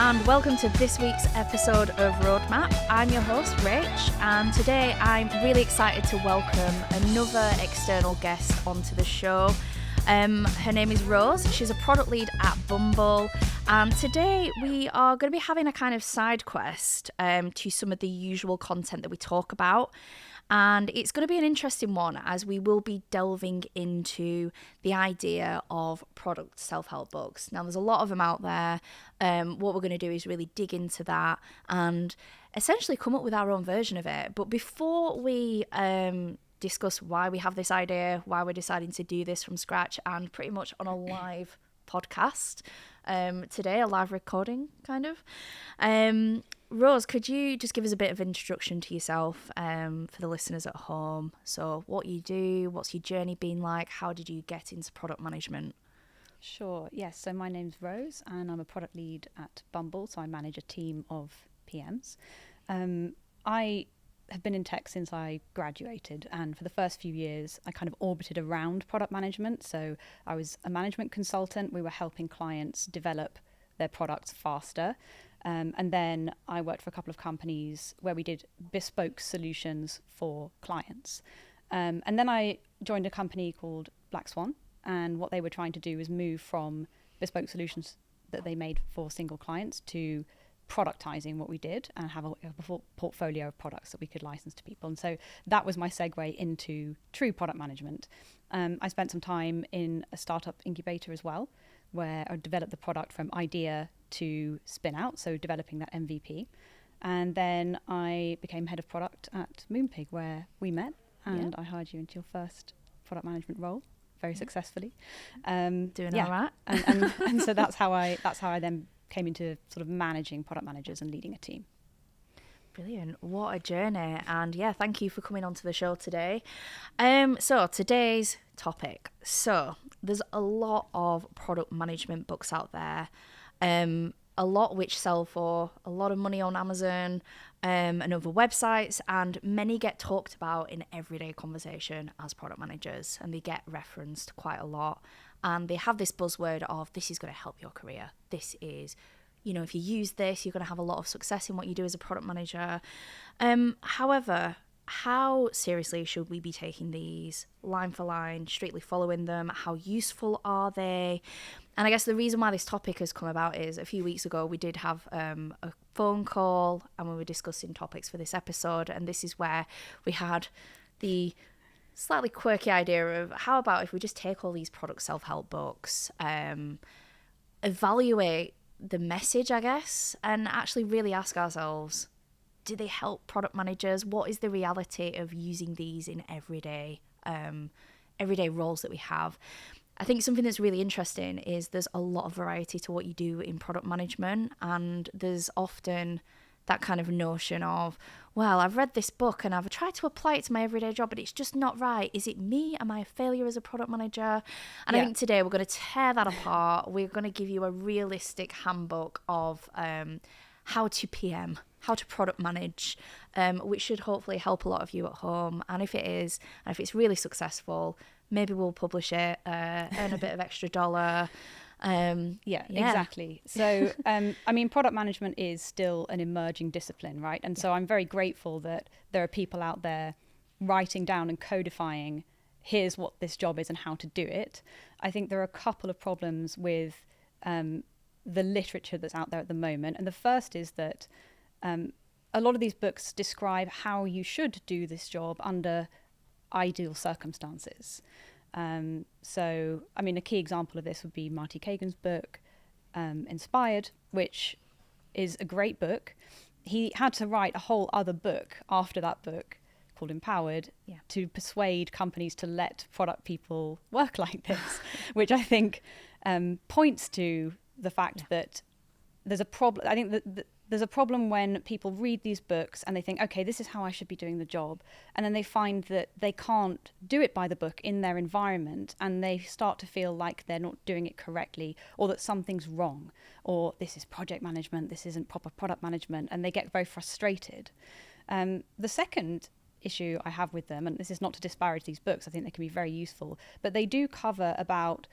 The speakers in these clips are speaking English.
and welcome to this week's episode of Roadmap. I'm your host, Rach, and today I'm really excited to welcome another external guest onto the show. Her name is Rose. She's a product lead at Bumble, and today we are going to be having a kind of side quest to some of the usual content that we talk about. And it's going to be an interesting one as we will be delving into the idea of product self-help books. Now, there's a lot of them out there. What we're going to do is really dig into that and essentially come up with our own version of it. But before we discuss why we have this idea, why we're deciding to do this from scratch and pretty much on a live podcast today, a live recording kind of, Rose, could you just give us a bit of introduction to yourself for the listeners at home? So what you do, what's your journey been like? How did you get into product management? Sure, yes. So my name's Rose and I'm a product lead at Bumble. So I manage a team of PMs. I have been in tech since I graduated, and for the first few years I kind of orbited around product management. So I was a management consultant. We were helping clients develop their products faster. And then I worked for a couple of companies where we did bespoke solutions for clients. And then I joined a company called Black Swan, and what they were trying to do was move from bespoke solutions that they made for single clients to productizing what we did and have a portfolio of products that we could license to people. And so that was my segue into true product management. I spent some time in a startup incubator as well, where I developed the product from idea to spin out, so developing that MVP. And then I became head of product at Moonpig, where we met, and I hired you into your first product management role very successfully. Doing all right. and so that's how I then came into sort of managing product managers and leading a team. Brilliant. What a journey. And yeah, thank you for coming onto the show today. So today's topic. So there's a lot of product management books out there. A lot which sell for a lot of money on Amazon and other websites, and many get talked about in everyday conversation as product managers, and they get referenced quite a lot. And they have this buzzword of, this is going to help your career. This is, if you use this, you're going to have a lot of success in what you do as a product manager. However, how seriously should we be taking these line for line, strictly following them? How useful are they? And I guess the reason why this topic has come about is a few weeks ago we did have a phone call and we were discussing topics for this episode. And this is where we had the slightly quirky idea of, how about if we just take all these product self-help books, evaluate the message, I guess, and actually really ask ourselves, do they help product managers? What is the reality of using these in everyday roles that we have? I think something that's really interesting is there's a lot of variety to what you do in product management, and there's often that kind of notion of, well, I've read this book and I've tried to apply it to my everyday job, but it's just not right. Is it me? Am I a failure as a product manager? And I think today we're going to tear that apart. We're going to give you a realistic handbook of how to PM, how to product manage, which should hopefully help a lot of you at home. And if it is, and if it's really successful, maybe we'll publish it, earn a bit of extra dollar. Exactly. So, product management is still an emerging discipline, right? And so I'm very grateful that there are people out there writing down and codifying, here's what this job is and how to do it. I think there are a couple of problems with the literature that's out there at the moment. And the first is that a lot of these books describe how you should do this job under ideal circumstances. A key example of this would be Marty Kagan's book, Inspired, which is a great book. He had to write a whole other book after that book called Empowered to persuade companies to let product people work like this, which I think points to the fact that there's a problem. I think that there's a problem when people read these books and they think, okay, this is how I should be doing the job. And then they find that they can't do it by the book in their environment, and they start to feel like they're not doing it correctly, or that something's wrong, or this is project management, this isn't proper product management, and they get very frustrated. The second issue I have with them, and this is not to disparage these books, I think they can be very useful, but they do cover about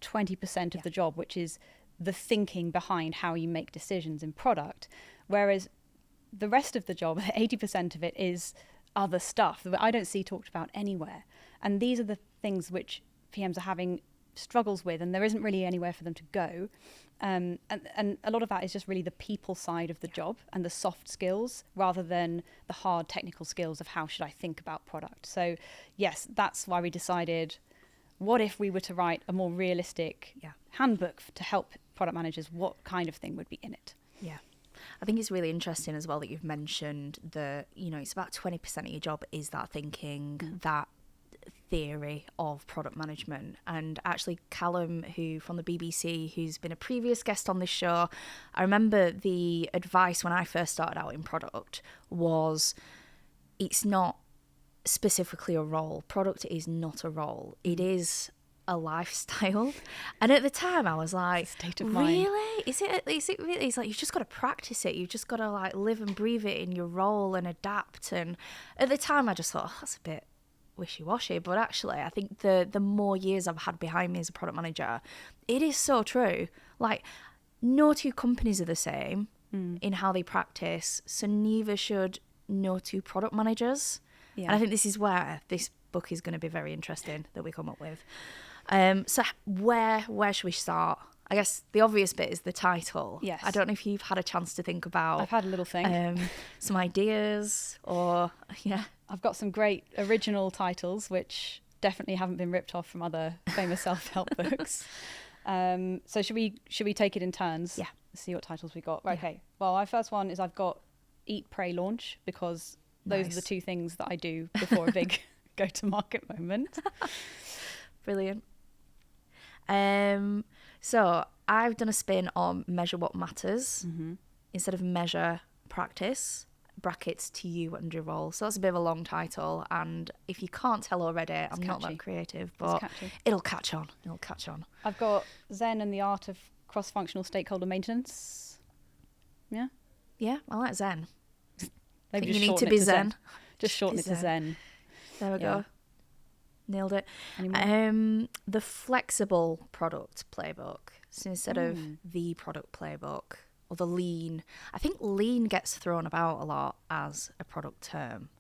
20% of the job, which is the thinking behind how you make decisions in product, whereas the rest of the job, 80% of it, is other stuff that I don't see talked about anywhere. And these are the things which PMs are having struggles with, and there isn't really anywhere for them to go. And a lot of that is just really the people side of the job and the soft skills rather than the hard technical skills of how should I think about product. So yes, that's why we decided, what if we were to write a more realistic handbook to help product managers? What kind of thing would be in it? Yeah. I think it's really interesting as well that you've mentioned that, you know, it's about 20% of your job is that thinking, that theory of product management. And actually Callum, who from the BBC, who's been a previous guest on this show, I remember the advice when I first started out in product was, it's not specifically a role. Product is not a role. It is a lifestyle. And at the time I was like, state of mind. Really? Is it really? It's like, you've just got to practice it. You've just got to like live and breathe it in your role and adapt. And at the time I just thought, oh, that's a bit wishy-washy. But actually I think the more years I've had behind me as a product manager, it is so true. Like, no two companies are the same in how they practice, so neither should no two product managers. And I think this is where this book is going to be very interesting that we come up with. So where should we start? I guess the obvious bit is the title. Yes. I don't know if you've had a chance to think about... I've had a little think. Some ideas or... Yeah. I've got some great original titles which definitely haven't been ripped off from other famous self-help books. So should we take it in turns? Yeah. See what titles we got. Right, okay. Well, my first one is I've got Eat, Pray, Launch, because those are the two things that I do before a big go-to-market moment. Brilliant. So I've done a spin on Measure What Matters instead of Measure Practice, brackets to you and your role. So that's a bit of a long title, and if you can't tell already, I'm not that creative, but it'll catch on. I've got Zen and the Art of Cross-Functional Stakeholder Maintenance. Yeah? Yeah, I like Zen. Maybe you need to be Zen. Just shorten it to Zen. There we go. Nailed it. The Flexible Product Playbook. So instead of the Product Playbook or the Lean, I think Lean gets thrown about a lot as a product term.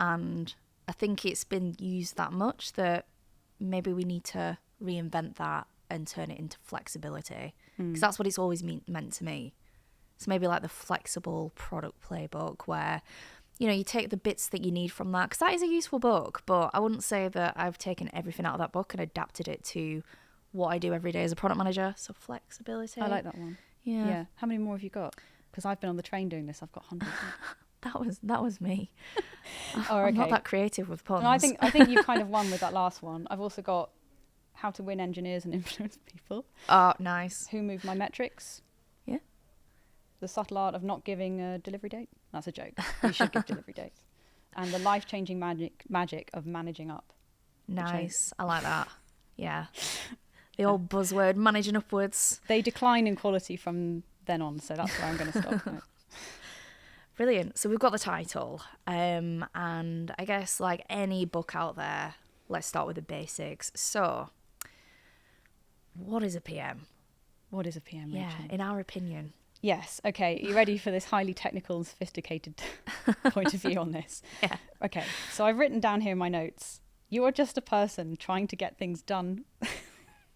And I think it's been used that much that maybe we need to reinvent that and turn it into flexibility. Because that's what it's always meant to me. So maybe like the Flexible Product Playbook, where, you know, you take the bits that you need from that, because that is a useful book, but I wouldn't say that I've taken everything out of that book and adapted it to what I do every day as a product manager. So flexibility. I like that one. Yeah. How many more have you got? Because I've been on the train doing this. I've got hundreds. That was me. Oh, okay. I'm not that creative with puns. No, I think you kind of won with that last one. I've also got How to Win Engineers and Influence People. Oh, nice. Who Move My Metrics. Yeah. The Subtle Art of Not Giving a Delivery Date. That's a joke. You should give delivery dates. And the Life-Changing Magic of Managing Up. Nice. I like that. Yeah. The old buzzword, managing upwards. They decline in quality from then on, so that's where I'm going to stop. Right. Brilliant. So we've got the title. And I guess like any book out there, let's start with the basics. So what is a PM? What is a PM? Yeah, Rachel? in our opinion. Yes. Okay. Are you ready for this highly technical and sophisticated point of view on this? Yeah. Okay. So I've written down here in my notes, you are just a person trying to get things done,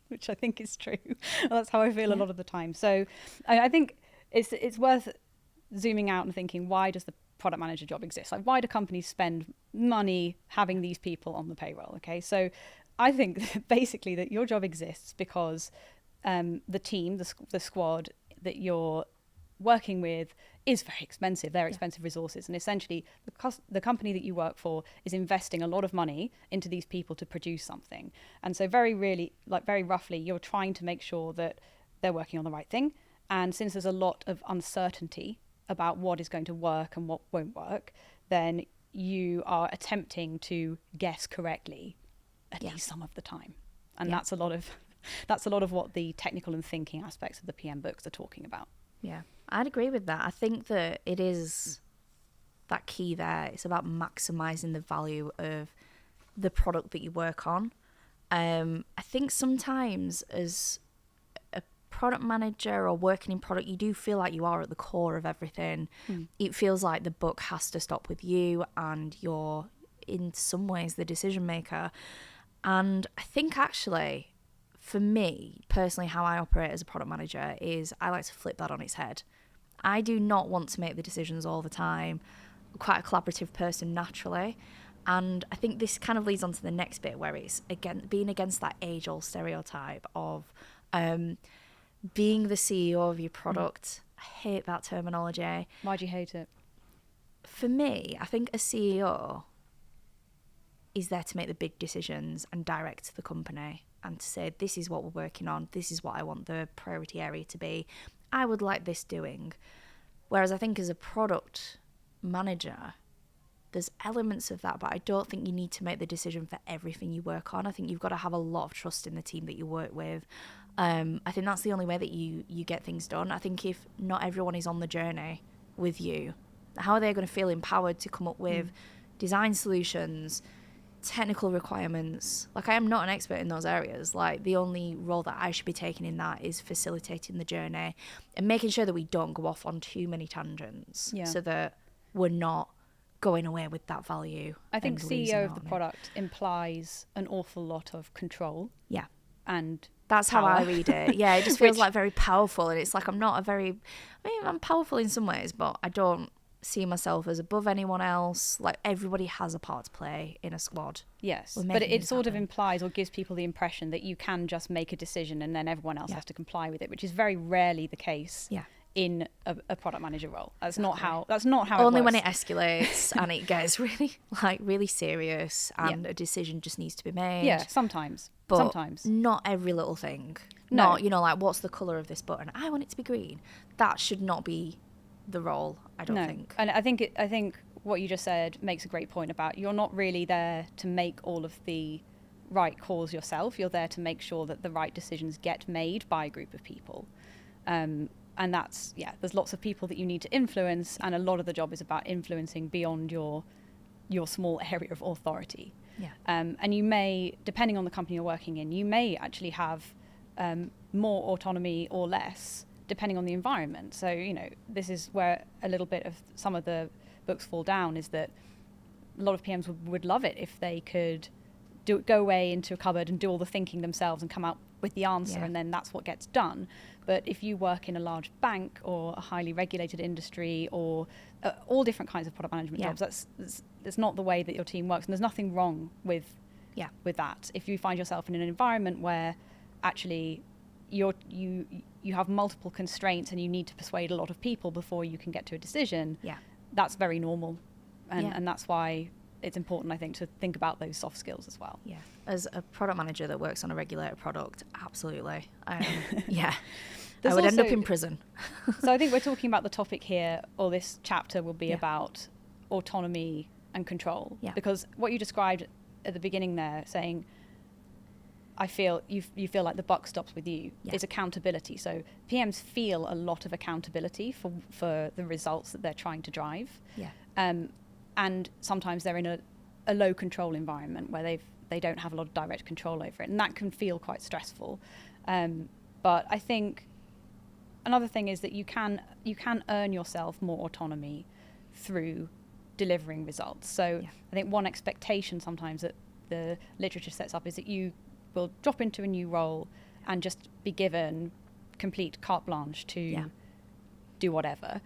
which I think is true. That's how I feel a lot of the time. So I think it's worth zooming out and thinking, why does the product manager job exist? Like, why do companies spend money having these people on the payroll? Okay. So I think basically that your job exists because the team, the squad that you're working with is very expensive. They're expensive resources. And essentially the company that you work for is investing a lot of money into these people to produce something. And so very roughly, you're trying to make sure that they're working on the right thing. And since there's a lot of uncertainty about what is going to work and what won't work, then you are attempting to guess correctly at least some of the time. And that's a lot of what the technical and thinking aspects of the PM books are talking about. Yeah, I'd agree with that. I think that it is that key there. It's about maximizing the value of the product that you work on. I think sometimes as a product manager or working in product, you do feel like you are at the core of everything. It feels like the buck has to stop with you, and you're in some ways the decision maker. And I think actually, for me personally, how I operate as a product manager is I like to flip that on its head. I do not want to make the decisions all the time. I'm quite a collaborative person naturally. And I think this kind of leads on to the next bit, where it's again being against that age-old stereotype of being the CEO of your product. I hate that terminology. Why do you hate it? For me, I think a CEO is there to make the big decisions and direct the company and to say, this is what we're working on, this is what I want the priority area to be, I would like this doing. Whereas I think as a product manager, there's elements of that, but I don't think you need to make the decision for everything you work on. I think you've got to have a lot of trust in the team that you work with. I think that's the only way that you get things done. I think if not everyone is on the journey with you, how are they going to feel empowered to come up with design solutions, technical requirements? Like, I am not an expert in those areas. Like, the only role that I should be taking in that is facilitating the journey and making sure that we don't go off on too many tangents, so that we're not going away with that value. I think CEO of the product implies an awful lot of control. Yeah. And that's power. how I read it. Yeah, it just feels like very powerful. And it's like I'm powerful in some ways, but I don't see myself as above anyone else. Like, everybody has a part to play in a squad. Yes, but it sort of implies or gives people the impression that you can just make a decision and then everyone else has to comply with it, which is very rarely the case. Yeah. In a product manager role. That's not how only it works. When it escalates and it gets really serious and a decision just needs to be made. Yeah, sometimes. Not every little thing. No. Not, like, what's the colour of this button? I want it to be green. That should not be the role, I don't think. And I think what you just said makes a great point about you're not really there to make all of the right calls yourself. You're there to make sure that the right decisions get made by a group of people. And that's, there's lots of people that you need to influence, and a lot of the job is about influencing beyond your small area of authority. Yeah. And you may, depending on the company you're working in, you may actually have more autonomy or less, depending on the environment. So, this is where a little bit of some of the books fall down, is that a lot of PMs would love it if they could go away into a cupboard and do all the thinking themselves and come out with the answer, and then that's what gets done. But if you work in a large bank or a highly regulated industry or all different kinds of product management jobs, that's not the way that your team works, and there's nothing wrong with that. If you find yourself in an environment where actually you have multiple constraints and you need to persuade a lot of people before you can get to a decision, that's very normal, and that's why it's important, I think, to think about those soft skills as well. Yeah. As a product manager that works on a regulated product, absolutely. I would also end up in prison. So I think we're talking about the topic here, or this chapter will be about autonomy and control. Yeah. Because what you described at the beginning there, saying, I feel you feel like the buck stops with you, is accountability. So PMs feel a lot of accountability for the results that they're trying to drive. Yeah. And sometimes they're in a low control environment where they don't have a lot of direct control over it, and that can feel quite stressful. But I think another thing is that you can earn yourself more autonomy through delivering results. So I think one expectation sometimes that the literature sets up is that you will drop into a new role and just be given complete carte blanche to do whatever.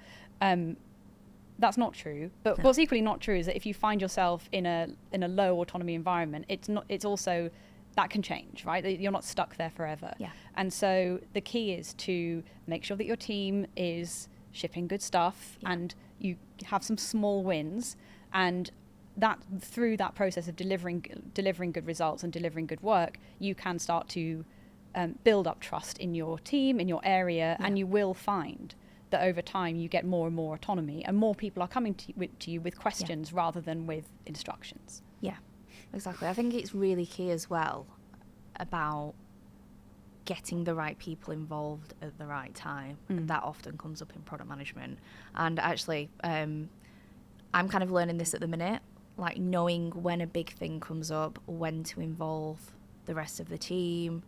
That's not true. But what's equally not true is that if you find yourself in a low autonomy environment, it's also that can change, right? You're not stuck there forever. Yeah. And so the key is to make sure that your team is shipping good stuff and you have some small wins, and that through that process of delivering good results and delivering good work, you can start to build up trust in your team, in your area, and you will find that over time you get more and more autonomy, and more people are coming to you with questions rather than with instructions. Yeah, exactly. I think it's really key as well about getting the right people involved at the right time. And that often comes up in product management. And actually, I'm kind of learning this at the minute, like knowing when a big thing comes up, when to involve the rest of the team,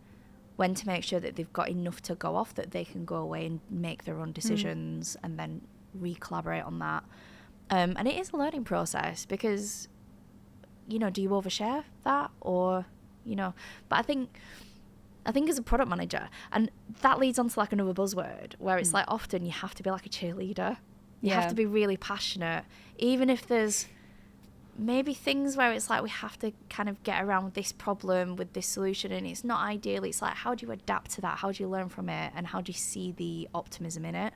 when to make sure that they've got enough to go off, that they can go away and make their own decisions and then re-collaborate on that. And it is a learning process because, you know, do you overshare that or, you know, but I think as a product manager, and that leads on to like another buzzword where it's like often you have to be like a cheerleader. You have to be really passionate, even if there's maybe things where it's like we have to kind of get around this problem with this solution and it's not ideal. It's like, how do you adapt to that? How do you learn from it? And how do you see the optimism in it?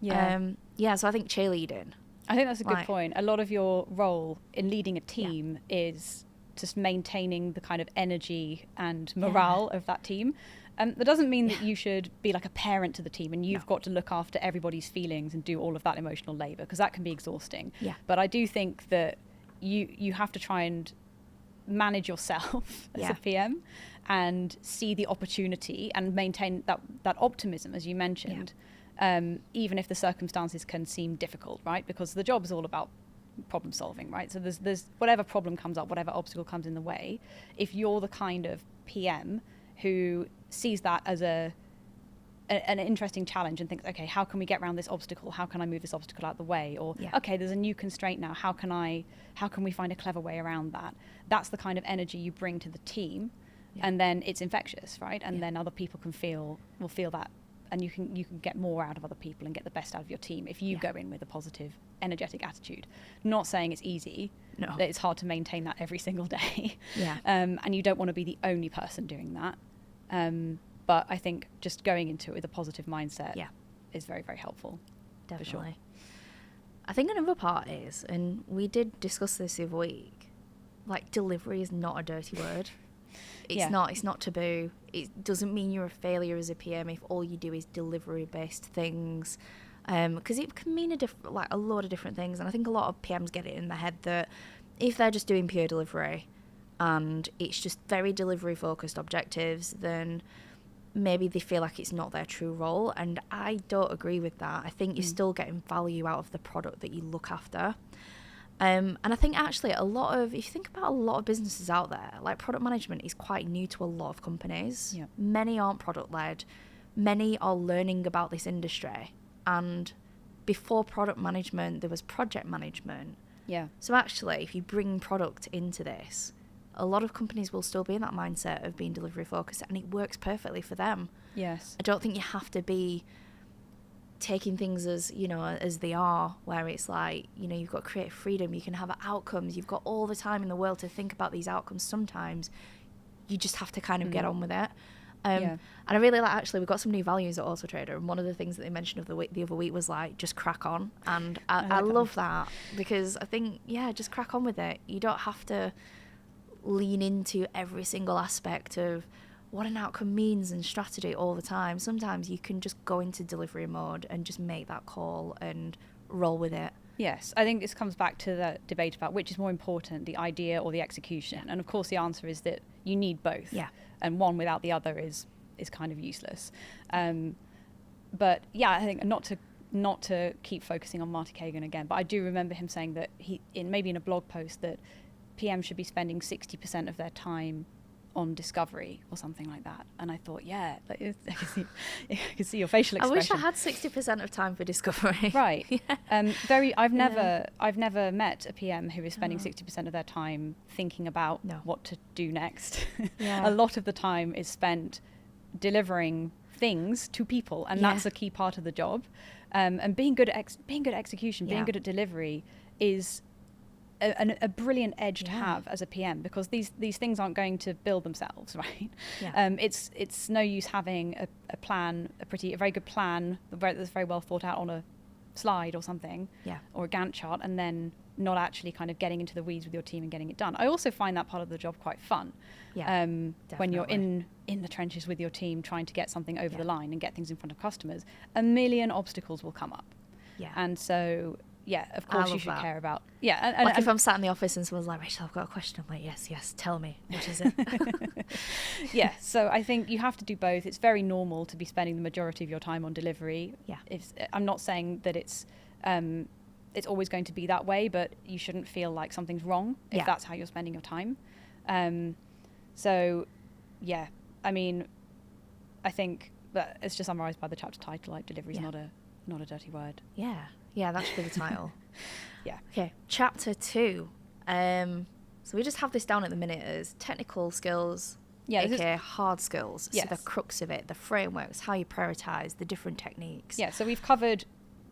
So I think cheerleading. I think that's a good point. A lot of your role in leading a team is just maintaining the kind of energy and morale of that team. That doesn't mean that you should be like a parent to the team and you've got to look after everybody's feelings and do all of that emotional labour, because that can be exhausting. Yeah. But I do think that you have to try and manage yourself as a PM and see the opportunity and maintain that optimism, as you mentioned, even if the circumstances can seem difficult, right? Because the job is all about problem solving, right? So there's whatever problem comes up, whatever obstacle comes in the way, if you're the kind of PM who sees that as an interesting challenge and thinks, okay, how can we get around this obstacle? How can I move this obstacle out of the way? Or, okay, there's a new constraint now. How can we find a clever way around that? That's the kind of energy you bring to the team. And then it's infectious, right? And then other people will feel that. And you can get more out of other people and get the best out of your team if you go in with a positive, energetic attitude. Not saying it's easy. No. That it's hard to maintain that every single day. And you don't want to be the only person doing that. But I think just going into it with a positive mindset is very, very helpful. Definitely. For sure. I think another part is, and we did discuss this the other week, like delivery is not a dirty word. It's not taboo. It doesn't mean you're a failure as a PM if all you do is delivery-based things. Because it can mean a lot of different things. And I think a lot of PMs get it in their head that if they're just doing pure delivery and it's just very delivery-focused objectives, then maybe they feel like it's not their true role. And I don't agree with that. I think you're still getting value out of the product that you look after. And I think actually if you think about a lot of businesses out there, like product management is quite new to a lot of companies. Yeah. Many aren't product-led. Many are learning about this industry. And before product management, there was project management. Yeah. So actually, if you bring product into this, a lot of companies will still be in that mindset of being delivery focused, and it works perfectly for them. Yes. I don't think you have to be taking things as, you know, as they are, where it's like, you know, you've got creative freedom, you can have outcomes, you've got all the time in the world to think about these outcomes. Sometimes you just have to kind of get on with it. And I really like, actually, we've got some new values at Auto Trader, and one of the things that they mentioned the other week was like, just crack on. And I love that, because I think, just crack on with it. You don't have to lean into every single aspect of what an outcome means and strategy all the time. Sometimes you can just go into delivery mode and just make that call and roll with it. Yes, I think this comes back to the debate about which is more important, the idea or the execution. And of course the answer is that you need both. Yeah. And one without the other is kind of useless. But yeah, I think not to keep focusing on Marty Kagan again, but I do remember him saying that maybe in a blog post that PM should be spending 60% of their time on discovery or something like that. And I thought, I can see your facial expression. I wish I had 60% of time for discovery. Right. I've never met a PM who is spending 60% of their time thinking about what to do next. A lot of the time is spent delivering things to people, and that's a key part of the job. And being good at execution, being good at delivery is a brilliant edge to have as a PM, because these things aren't going to build themselves, right? Yeah. It's no use having a plan, a very good plan that's very well thought out on a slide or something, or a Gantt chart, and then not actually kind of getting into the weeds with your team and getting it done. I also find that part of the job quite fun. When you're in the trenches with your team trying to get something over the line and get things in front of customers, a million obstacles will come up. Yeah. And so of course you should care about. Yeah, and if I'm sat in the office and someone's like, Rachel, I've got a question. I'm like, yes, tell me. What is it? So I think you have to do both. It's very normal to be spending the majority of your time on delivery. Yeah. I'm not saying that it's always going to be that way, but you shouldn't feel like something's wrong if that's how you're spending your time. I mean, I think that it's just summarised by the chapter title, like delivery is not a dirty word. Yeah, that should be the title. Yeah. Okay, chapter 2. So we just have this down at the minute as technical skills, aka hard skills. Yes. So the crux of it, the frameworks, how you prioritise, the different techniques. Yeah, so we've covered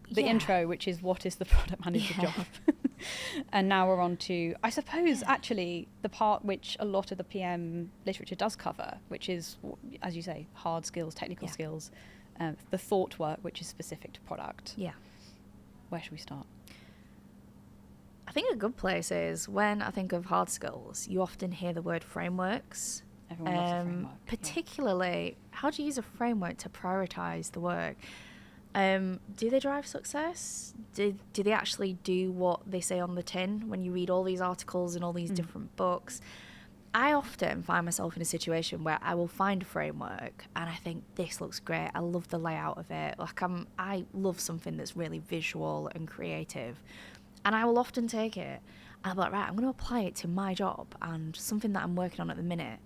the intro, which is what is the product manager job. And now we're on to, I suppose, actually, the part which a lot of the PM literature does cover, which is, as you say, hard skills, technical skills, the thought work, which is specific to product. Yeah. Where should we start? I think a good place is when I think of hard skills, you often hear the word frameworks. Everyone loves a framework. Particularly, how do you use a framework to prioritise the work? Do they drive success? Do they actually do what they say on the tin when you read all these articles and all these different books? I often find myself in a situation where I will find a framework and I think this looks great. I love the layout of it. Like I love something that's really visual and creative. And I will often take it and I'll be like, right, I'm going to apply it to my job and something that I'm working on at the minute.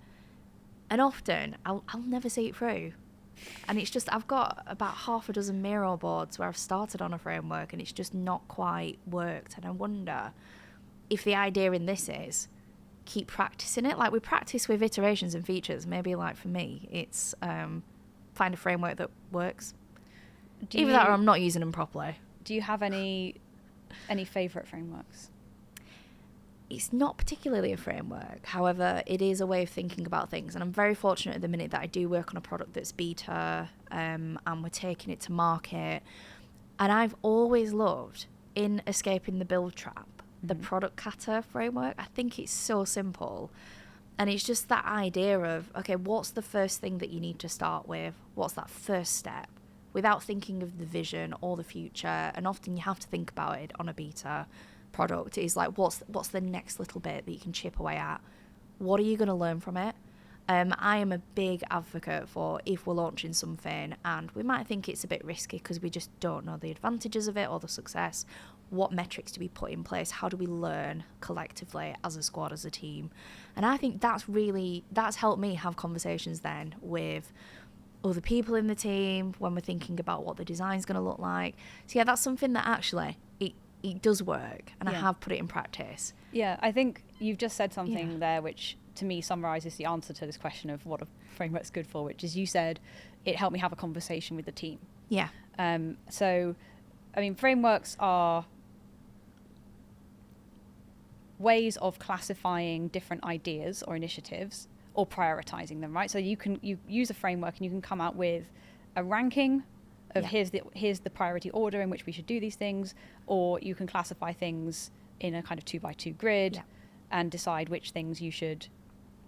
And often I'll never see it through. And it's just, I've got about half a dozen Miro boards where I've started on a framework and it's just not quite worked. And I wonder if the idea in this is keep practicing it. Like we practice with iterations and features. Maybe like for me, it's find a framework that works. Either that or I'm not using them properly. Do you have any favourite frameworks? It's not particularly a framework. However, it is a way of thinking about things. And I'm very fortunate at the minute that I do work on a product that's beta and we're taking it to market. And I've always loved, in Escaping the Build Trap, the product kata framework. I think it's so simple. And it's just that idea of, okay, what's the first thing that you need to start with? What's that first step? Without thinking of the vision or the future. And often you have to think about it on a beta product. Is like, what's the next little bit that you can chip away at? What are you going to learn from it? I am a big advocate for, if we're launching something and we might think it's a bit risky because we just don't know the advantages of it or the success, what metrics do we put in place? How do we learn collectively as a squad, as a team? And I think that's helped me have conversations then with other people in the team when we're thinking about what the design's going to look like. So yeah, that's something that actually it does work, and I have put it in practice. Yeah, I think you've just said something there which to me summarises the answer to this question of what a framework's good for, which is, you said it helped me have a conversation with the team. Yeah. So, I mean, frameworks are ways of classifying different ideas or initiatives or prioritising them, right? So you use a framework and you can come out with a ranking of here's the priority order in which we should do these things, or you can classify things in a kind of 2x2 grid and decide which things you should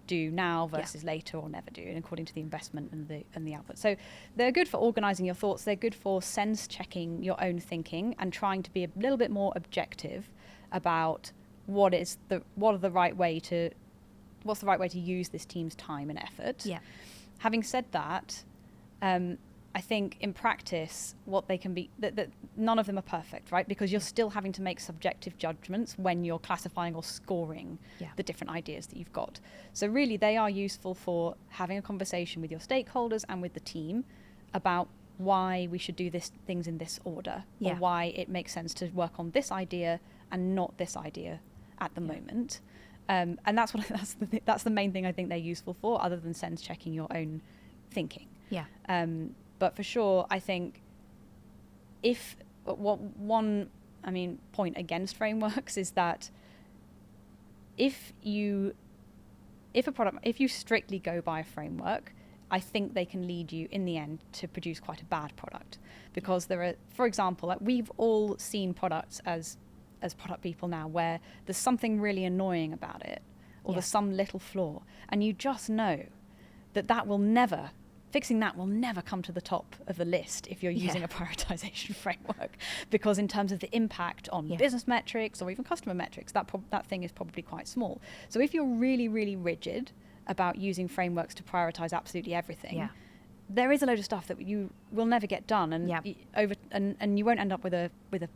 do now versus later or never do, and according to the investment and the output. So they're good for organising your thoughts. They're good for sense checking your own thinking and trying to be a little bit more objective about what's the right way to use this team's time and effort. Yeah. Having said that, I think in practice, what they can be, that none of them are perfect, right? Because you're still having to make subjective judgments when you're classifying or scoring the different ideas that you've got. So really, they are useful for having a conversation with your stakeholders and with the team about why we should do things in this order, or why it makes sense to work on this idea and not this idea at the moment. And that's the main thing I think they're useful for, other than sense checking your own thinking. Yeah. But for sure, I think one point against frameworks is that if you strictly go by a framework, I think they can lead you in the end to produce quite a bad product, because there are, for example, like we've all seen products as product people now where there's something really annoying about it, or there's some little flaw, and you just know that will never come to the top of the list if you're using a prioritization framework, because in terms of the impact on business metrics or even customer metrics, that thing is probably quite small. So if you're really, really rigid about using frameworks to prioritize absolutely everything, there is a load of stuff that you will never get done, and and you won't end up with a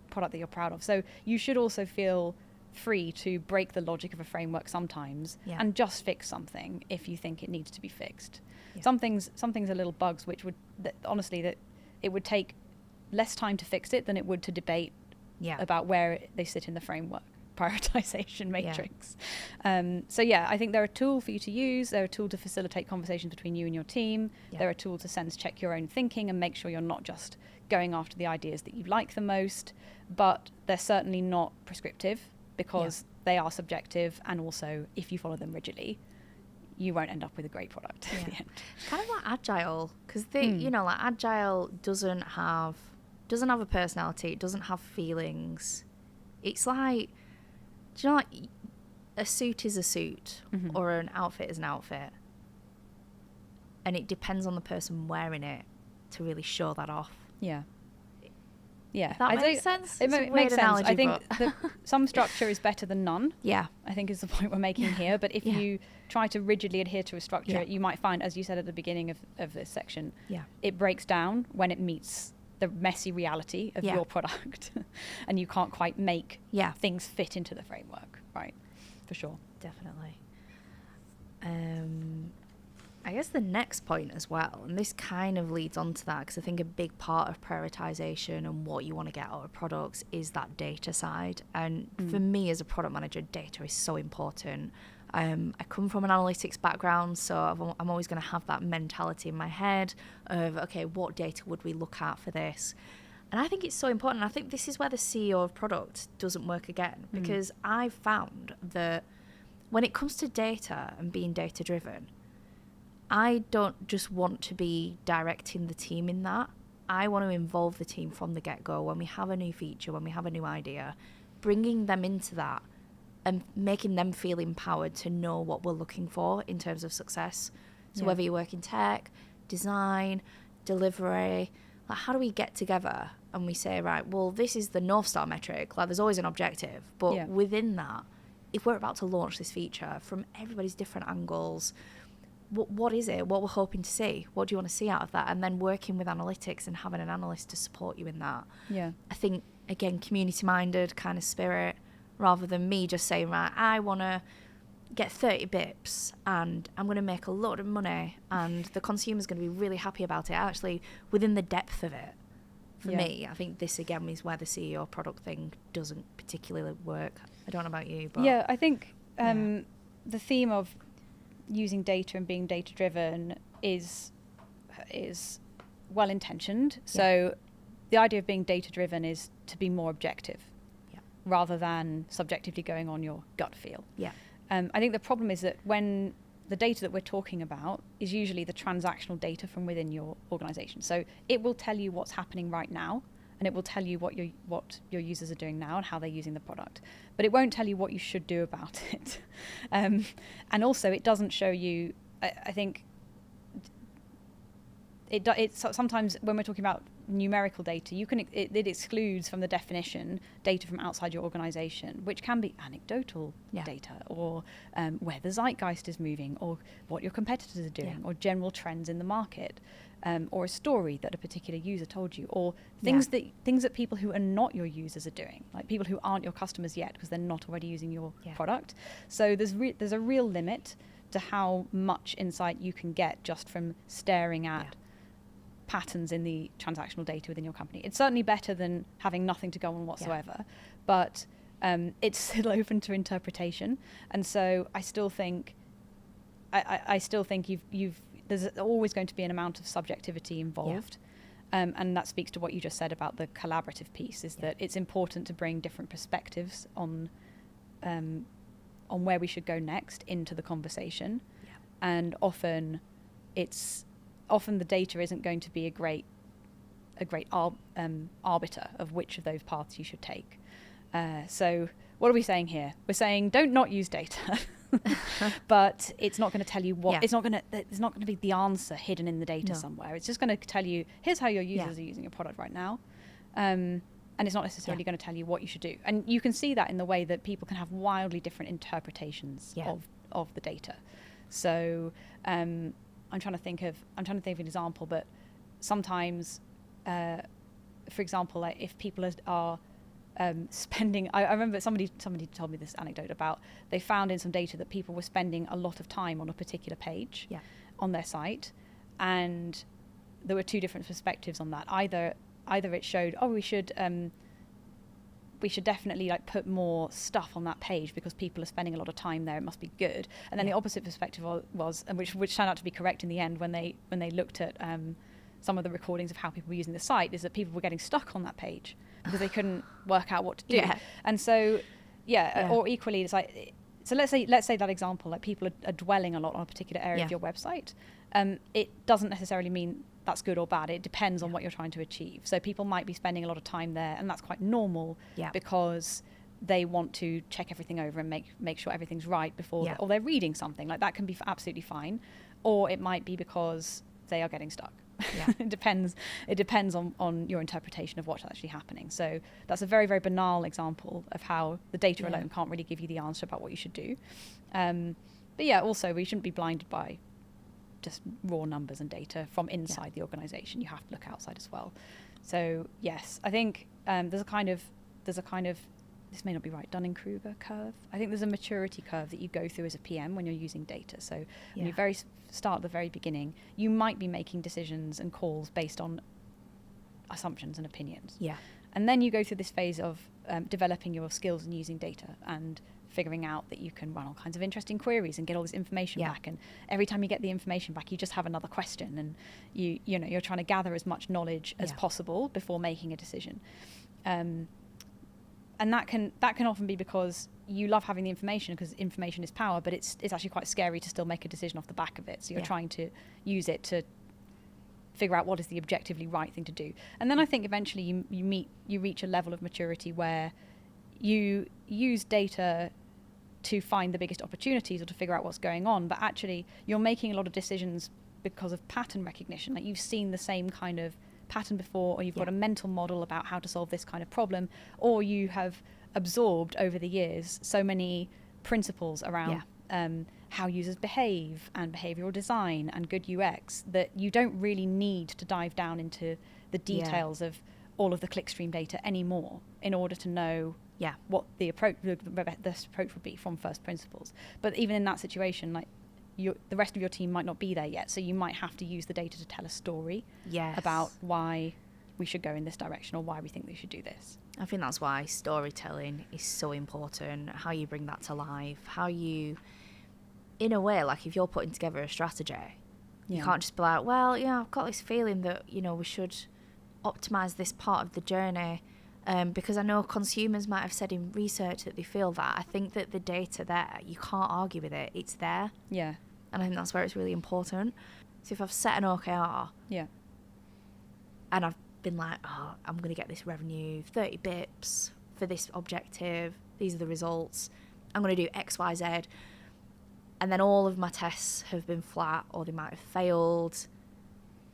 product that you're proud of. So you should also feel free to break the logic of a framework sometimes and just fix something if you think it needs to be fixed. Some things are little bugs which would honestly that it would take less time to fix it than it would to debate about where they sit in the framework prioritization matrix. So I think they're a tool for you to use. They're a tool to facilitate conversations between you and your team. They're a tool to sense check your own thinking and make sure you're not just going after the ideas that you like the most, but they're certainly not prescriptive because they are subjective, and also if you follow them rigidly, you won't end up with a great product at the end. Kind of like agile, because you know, like agile doesn't have a personality, it doesn't have feelings. It's like, do you know, like a suit is a suit or an outfit is an outfit, and it depends on the person wearing it to really show that off. That makes sense. It makes sense. I think some structure is better than none. I think is the point we're making here. But if you try to rigidly adhere to a structure, you might find, as you said at the beginning of this section, it breaks down when it meets the messy reality of your product, and you can't quite make things fit into the framework, right? For sure. Definitely. I guess the next point as well, and this kind of leads on to that, because I think a big part of prioritization and what you want to get out of products is that data side. And for me as a product manager, data is so important. I come from an analytics background, so I'm always going to have that mentality in my head of, okay, what data would we look at for this? And I think it's so important. I think this is where the CEO of product doesn't work again, because I've found that when it comes to data and being data driven, I don't just want to be directing the team in that. I want to involve the team from the get-go when we have a new feature, when we have a new idea, bringing them into that and making them feel empowered to know what we're looking for in terms of success. So whether you work in tech, design, delivery, like how do we get together and we say, right, well, this is the North Star metric, like there's always an objective, but within that, if we're about to launch this feature from everybody's different angles, what is it? What we're hoping to see? What do you want to see out of that? And then working with analytics and having an analyst to support you in that. I think, again, community-minded kind of spirit, rather than me just saying, right, I want to get 30 bips and I'm going to make a lot of money and the consumer's going to be really happy about it. Actually, within the depth of it, for me, I think this, again, is where the CEO product thing doesn't particularly work. I don't know about you, but... I think the theme of using data and being data driven is well intentioned. So the idea of being data driven is to be more objective rather than subjectively going on your gut feel. I think the problem is that when the data that we're talking about is usually the transactional data from within your organization. So it will tell you what's happening right now, and it will tell you what your users are doing now and how they're using the product. But it won't tell you what you should do about it. And also, it doesn't show you, I think, it's sometimes when we're talking about numerical data, it excludes from the definition data from outside your organization, which can be anecdotal data, or where the zeitgeist is moving, or what your competitors are doing, or general trends in the market. Or a story that a particular user told you, or things that people who are not your users are doing, like people who aren't your customers yet because they're not already using your product. So there's a real limit to how much insight you can get just from staring at patterns in the transactional data within your company. It's certainly better than having nothing to go on whatsoever, but it's still open to interpretation. And so I still think there's always going to be an amount of subjectivity involved. And that speaks to what you just said about the collaborative piece, is that it's important to bring different perspectives on where we should go next into the conversation. And often the data isn't going to be a great arbiter of which of those paths you should take. So what are we saying here? We're saying don't not use data. But it's not going to tell you what it's not going to be the answer hidden in the data somewhere. It's just going to tell you, here's how your users are using your product right now, and it's not necessarily going to tell you what you should do. And you can see that in the way that people can have wildly different interpretations of the data. So I'm trying to think of an example, but sometimes for example, like if people are spending. I remember somebody told me this anecdote about they found in some data that people were spending a lot of time on a particular page on their site, and there were two different perspectives on that. Either it showed, we should definitely like put more stuff on that page because people are spending a lot of time there, it must be good. And then the opposite perspective was which turned out to be correct in the end when they looked at some of the recordings of how people were using the site, is that people were getting stuck on that page because they couldn't work out what to do. And so or equally it's like, so let's say that example, like people are dwelling a lot on a particular area of your website. It doesn't necessarily mean that's good or bad. It depends on what you're trying to achieve. So people might be spending a lot of time there, and that's quite normal because they want to check everything over and make sure everything's right before or they're reading something. Like that can be absolutely fine. Or it might be because they are getting stuck. It depends on your interpretation of what's actually happening. So that's a very, very banal example of how the data alone can't really give you the answer about what you should do. But also we shouldn't be blinded by just raw numbers and data from inside the organization. You have to look outside as well. So yes, I think there's a kind of this may not be right, Dunning-Kruger curve. I think there's a maturity curve that you go through as a PM when you're using data. So when you start at the very beginning, you might be making decisions and calls based on assumptions and opinions. And then you go through this phase of developing your skills and using data and figuring out that you can run all kinds of interesting queries and get all this information back. And every time you get the information back, you just have another question, and you're trying to gather as much knowledge as possible before making a decision. And that can often be because you love having the information, because information is power, but it's actually quite scary to still make a decision off the back of it. So you're trying to use it to figure out what is the objectively right thing to do. And then I think eventually you reach a level of maturity where you use data to find the biggest opportunities or to figure out what's going on, but actually you're making a lot of decisions because of pattern recognition. Like you've seen the same kind of pattern before, or you've got a mental model about how to solve this kind of problem, or you have absorbed over the years so many principles around how users behave and behavioral design and good UX that you don't really need to dive down into the details of all of the clickstream data anymore in order to know what the best approach would be from first principles. But even in that situation, like the rest of your team might not be there yet, so you might have to use the data to tell a story about why we should go in this direction or why we think we should do this. I think that's why storytelling is so important, how you bring that to life, how you, in a way, like if you're putting together a strategy, you can't just be like, well, I've got this feeling that, we should optimize this part of the journey because I know consumers might have said in research that they feel that. I think that the data there, you can't argue with it, it's there. And I think that's where it's really important. So if I've set an OKR and I've been like, I'm going to get this revenue, 30 bips for this objective, these are the results, I'm going to do X, Y, Z, and then all of my tests have been flat or they might have failed,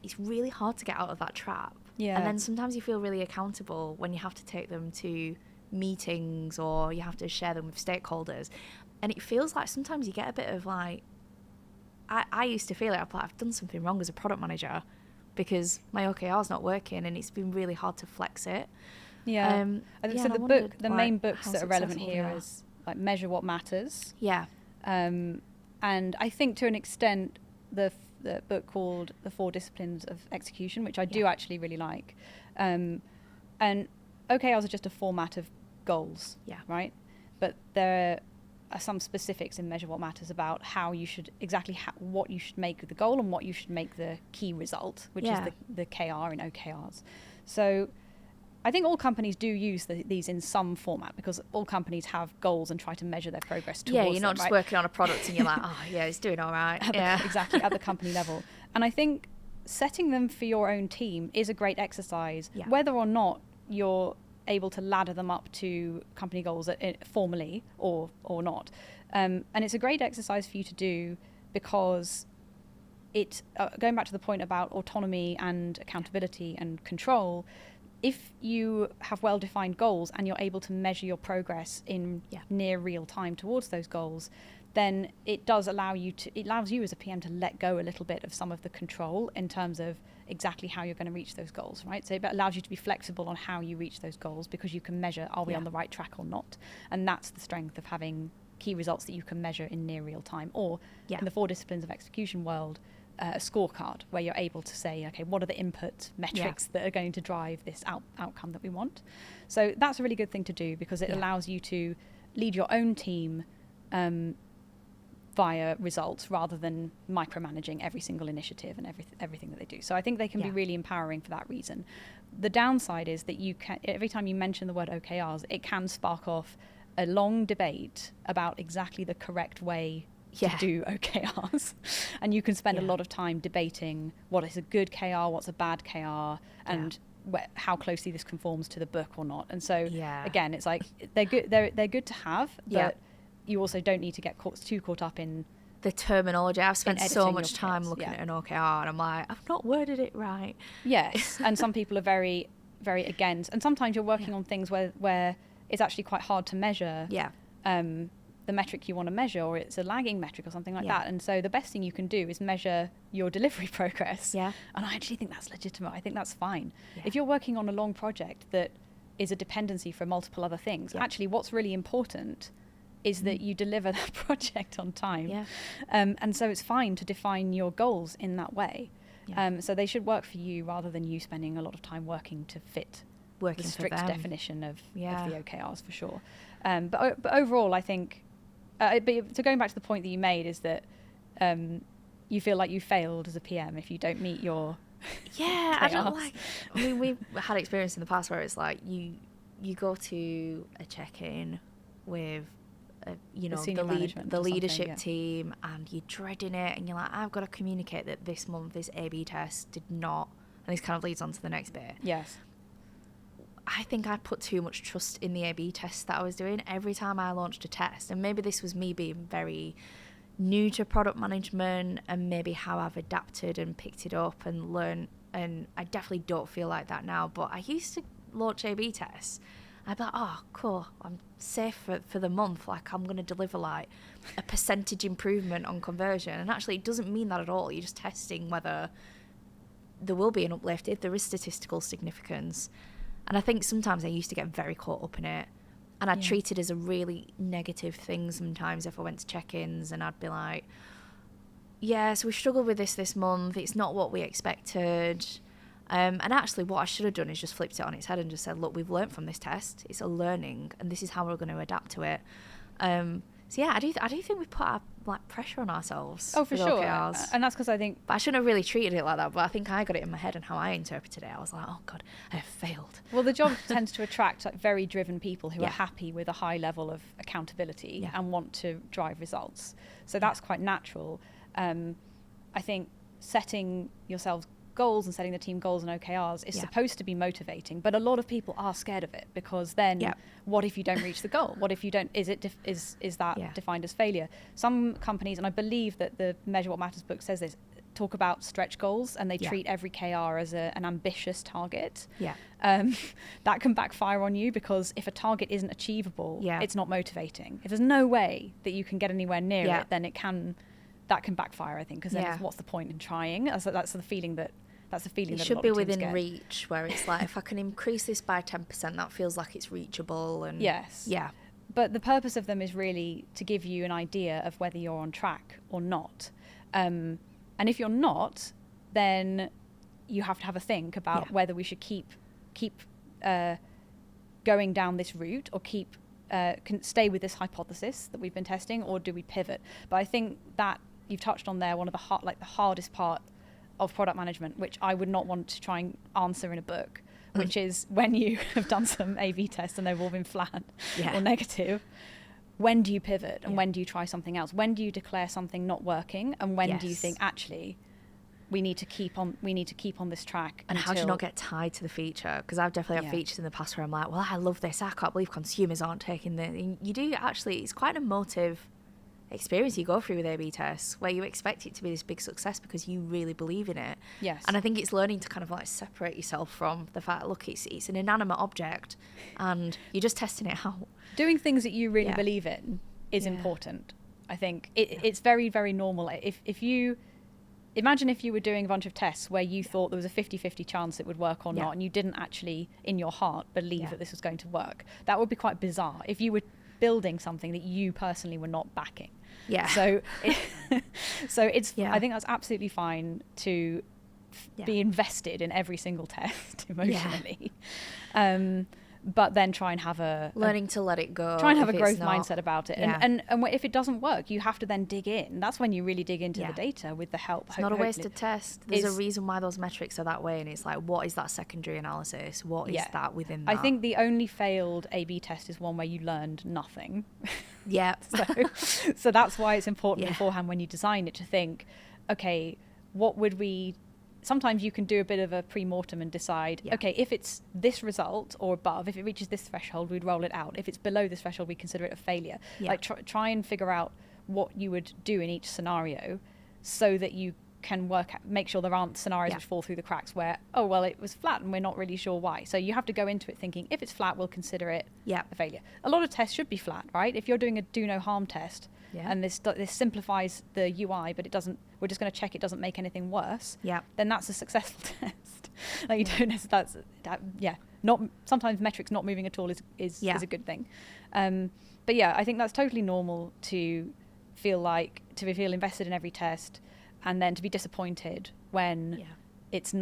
it's really hard to get out of that trap. And then sometimes you feel really accountable when you have to take them to meetings or you have to share them with stakeholders. And it feels like sometimes you get a bit of like, I used to feel it, I've done something wrong as a product manager because my OKR's not working and it's been really hard to flex it. So the main books that are relevant here is like Measure What Matters. And I think to an extent the book called The 4 Disciplines of Execution, which I do actually really like. And OKRs are just a format of goals, right? But there are some specifics in Measure What Matters about how you should what you should make the goal and what you should make the key result, which is the KR in OKRs. So I think all companies do use these in some format because all companies have goals and try to measure their progress towards them. You're not just working on a product and you're like, it's doing all right. Exactly, at the company level. And I think setting them for your own team is a great exercise, whether or not you're able to ladder them up to company goals formally or not. And it's a great exercise for you to do because going back to the point about autonomy and accountability and control, if you have well-defined goals and you're able to measure your progress in near real time towards those goals, then it allows you as a PM to let go a little bit of some of the control in terms of exactly how you're going to reach those goals, right? So it allows you to be flexible on how you reach those goals, because you can measure, are we on the right track or not? And that's the strength of having key results that you can measure in near real time, or in the 4 disciplines of execution world, a scorecard where you're able to say, okay, what are the input metrics that are going to drive this outcome that we want? So that's a really good thing to do, because it allows you to lead your own team via results rather than micromanaging every single initiative and everything that they do. So I think they can be really empowering for that reason. The downside is that you can, every time you mention the word OKRs, it can spark off a long debate about exactly the correct way to do OKRs. And you can spend a lot of time debating what is a good KR, what's a bad KR, and how closely this conforms to the book or not. And so again, it's like they're good to have, but you also don't need to get too caught up in the terminology. I've spent so much time looking at an OKR and I'm like, I've not worded it right. Yes. And some people are very, very against. And sometimes you're working on things where it's actually quite hard to measure the metric you want to measure, or it's a lagging metric or something like that. And so the best thing you can do is measure your delivery progress. And I actually think that's legitimate. I think that's fine. If you're working on a long project that is a dependency for multiple other things, actually what's really important is that you deliver that project on time. And so it's fine to define your goals in that way. So they should work for you rather than you spending a lot of time working to fit the strict definition of the OKRs, for sure. But overall, I think, so going back to the point that you made, is that you feel like you failed as a PM if you don't meet your I don't like, I mean, we've had experience in the past where it's like you go to a check-in with the leadership team, and you're dreading it, and you're like, I've got to communicate that this month this A/B test did not, and this kind of leads on to the next bit. I think I put too much trust in the A/B tests that I was doing every time I launched a test, and maybe this was me being very new to product management and maybe how I've adapted and picked it up and learned, and I definitely don't feel like that now, but I used to launch A/B tests. I'd be like, oh, cool, I'm safe for the month. Like, I'm going to deliver, like, a percentage improvement on conversion. And actually, it doesn't mean that at all. You're just testing whether there will be an uplift, if there is statistical significance. And I think sometimes I used to get very caught up in it. And I'd treat it as a really negative thing sometimes if I went to check-ins, and I'd be like, so we struggled with this month. It's not what we expected. And actually what I should have done is just flipped it on its head and just said, look, we've learnt from this test. It's a learning, and this is how we're going to adapt to it. I do think we put pressure on ourselves. Oh, for sure. OKRs. And that's because I think... But I shouldn't have really treated it like that, but I think I got it in my head, and how I interpreted it, I was like, oh, God, I have failed. Well, the job tends to attract very driven people who are happy with a high level of accountability and want to drive results. So that's quite natural. I think setting yourselves goals and setting the team goals and OKRs is supposed to be motivating, but a lot of people are scared of it, because then what if you don't reach the goal? What if you don't, is that defined as failure? Some companies, and I believe that the Measure What Matters book says this, talk about stretch goals, and they treat every KR as an ambitious target. That can backfire on you, because if a target isn't achievable, it's not motivating. If there's no way that you can get anywhere near it, then that can backfire, I think, because then what's the point in trying? That's the feeling that it should be within reach, where it's like, if I can increase this by 10%, that feels like it's reachable. And but the purpose of them is really to give you an idea of whether you're on track or not, and if you're not, then you have to have a think about whether we should keep going down this route, or can stay with this hypothesis that we've been testing, or do we pivot? But I think that you've touched on there one of the hardest part of product management, which I would not want to try and answer in a book, which is when you have done some A/B tests and they've all been flat or negative, when do you pivot, and when do you try something else? When do you declare something not working, and when do you think, actually, we need to keep on this track? And how do you not get tied to the feature? Because I've definitely had features in the past where I'm like, well, I love this, I can't believe consumers aren't taking this. And you do actually, it's quite an emotive experience you go through with A/B tests, where you expect it to be this big success because you really believe in it. And I think it's learning to kind of like separate yourself from the fact, look, it's an inanimate object, and you're just testing it out. Doing things that you really believe in is important, I think it's very, very normal. If you imagine if you were doing a bunch of tests where you thought there was a 50-50 chance it would work or not, and you didn't actually in your heart believe that this was going to work, that would be quite bizarre if you were building something that you personally were not backing. So it's I think that's absolutely fine to be invested in every single test emotionally. But then try and have learning to let it go. Try and have a growth mindset about it. And if it doesn't work, you have to then dig in. That's when you really dig into the data with the help. It's not a wasted test. There's a reason why those metrics are that way, and it's like, what is that secondary analysis? What is that within that? I think the only failed A/B test is one where you learned nothing. So that's why it's important beforehand when you design it to think, okay, what would we... Sometimes you can do a bit of a pre-mortem and decide, okay, if it's this result or above, if it reaches this threshold, we'd roll it out. If it's below this threshold, we consider it a failure. Like try and figure out what you would do in each scenario so that you can make sure there aren't scenarios which fall through the cracks where, oh, well, it was flat and we're not really sure why. So you have to go into it thinking, if it's flat, we'll consider it a failure. A lot of tests should be flat, right? If you're doing a do no harm test, and this simplifies the UI, but it doesn't, we're just going to check it doesn't make anything worse, then that's a successful test. Like you don't know, not sometimes metrics not moving at all is a good thing. But I think that's totally normal to feel invested in every test, and then to be disappointed when it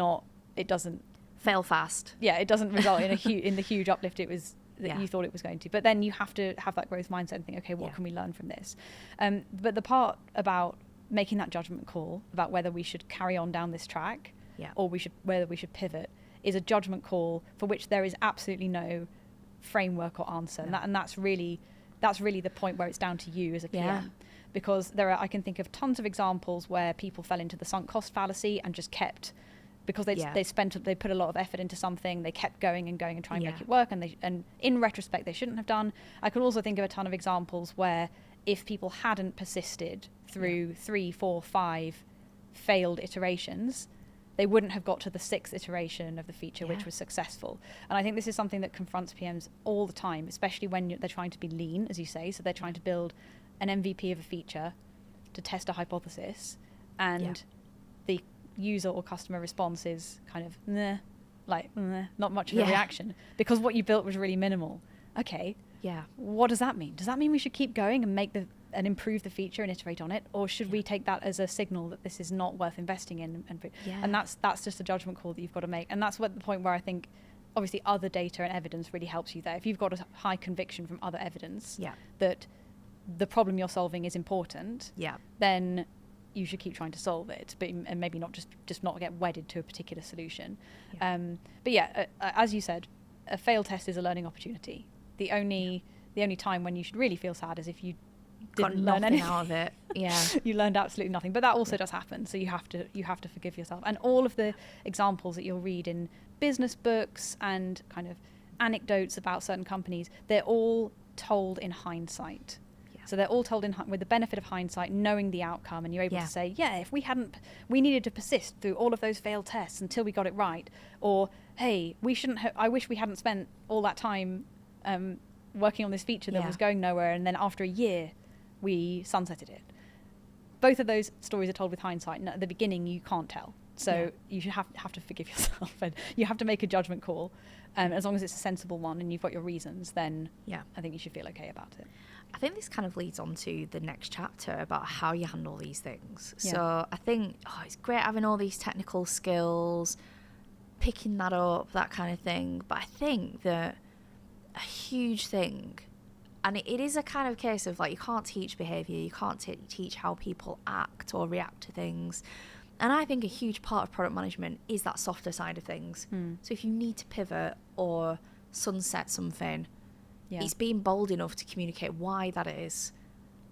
doesn't fail fast. It doesn't result in the huge uplift that you thought it was going to. But then you have to have that growth mindset and think, okay, what can we learn from this? But the part about making that judgment call about whether we should carry on down this track or whether we should pivot is a judgment call for which there is absolutely no framework or answer. And that's really the point where it's down to you as a PM. Because I can think of tons of examples where people fell into the sunk cost fallacy and just kept, because they put a lot of effort into something, they kept going and trying to make it work, and in retrospect they shouldn't have done. I can also think of a ton of examples where if people hadn't persisted through 3, 4, 5 failed iterations, they wouldn't have got to the 6th iteration of the feature which was successful. And I think this is something that confronts PMs all the time, especially when they're trying to be lean, as you say. So they're trying to build an MVP of a feature to test a hypothesis, and the user or customer response is kind of not much of a reaction because what you built was really minimal. Okay, what does that mean? Does that mean we should keep going and and improve the feature and iterate on it, or should we take that as a signal that this is not worth investing in? And that's just a judgment call that you've got to make. And that's what the point where I think obviously other data and evidence really helps you there. If you've got a high conviction from other evidence that the problem you're solving is important, then you should keep trying to solve it, and maybe not just not get wedded to a particular solution. As you said, a failed test is a learning opportunity. The only time when you should really feel sad is if you didn't learn anything out of it. You learned absolutely nothing. But that also does happen. So you have to forgive yourself. And all of the examples that you'll read in business books and kind of anecdotes about certain companies, they're all told in hindsight. So they're all told with the benefit of hindsight, knowing the outcome, and you're able to say, if we needed to persist through all of those failed tests until we got it right, or hey, I wish we hadn't spent all that time working on this feature that was going nowhere, and then after a year we sunsetted it. Both of those stories are told with hindsight, and at the beginning you can't tell. So you should have to forgive yourself, and you have to make a judgment call. As long as it's a sensible one and you've got your reasons, then I think you should feel okay about it. I think this kind of leads on to the next chapter about how you handle these things. So I think it's great having all these technical skills, picking that up, that kind of thing. But I think that a huge thing, and it is a kind of case of like, you can't teach behaviour, you can't teach how people act or react to things. And I think a huge part of product management is that softer side of things. So if you need to pivot or sunset something, it's being bold enough to communicate why that is.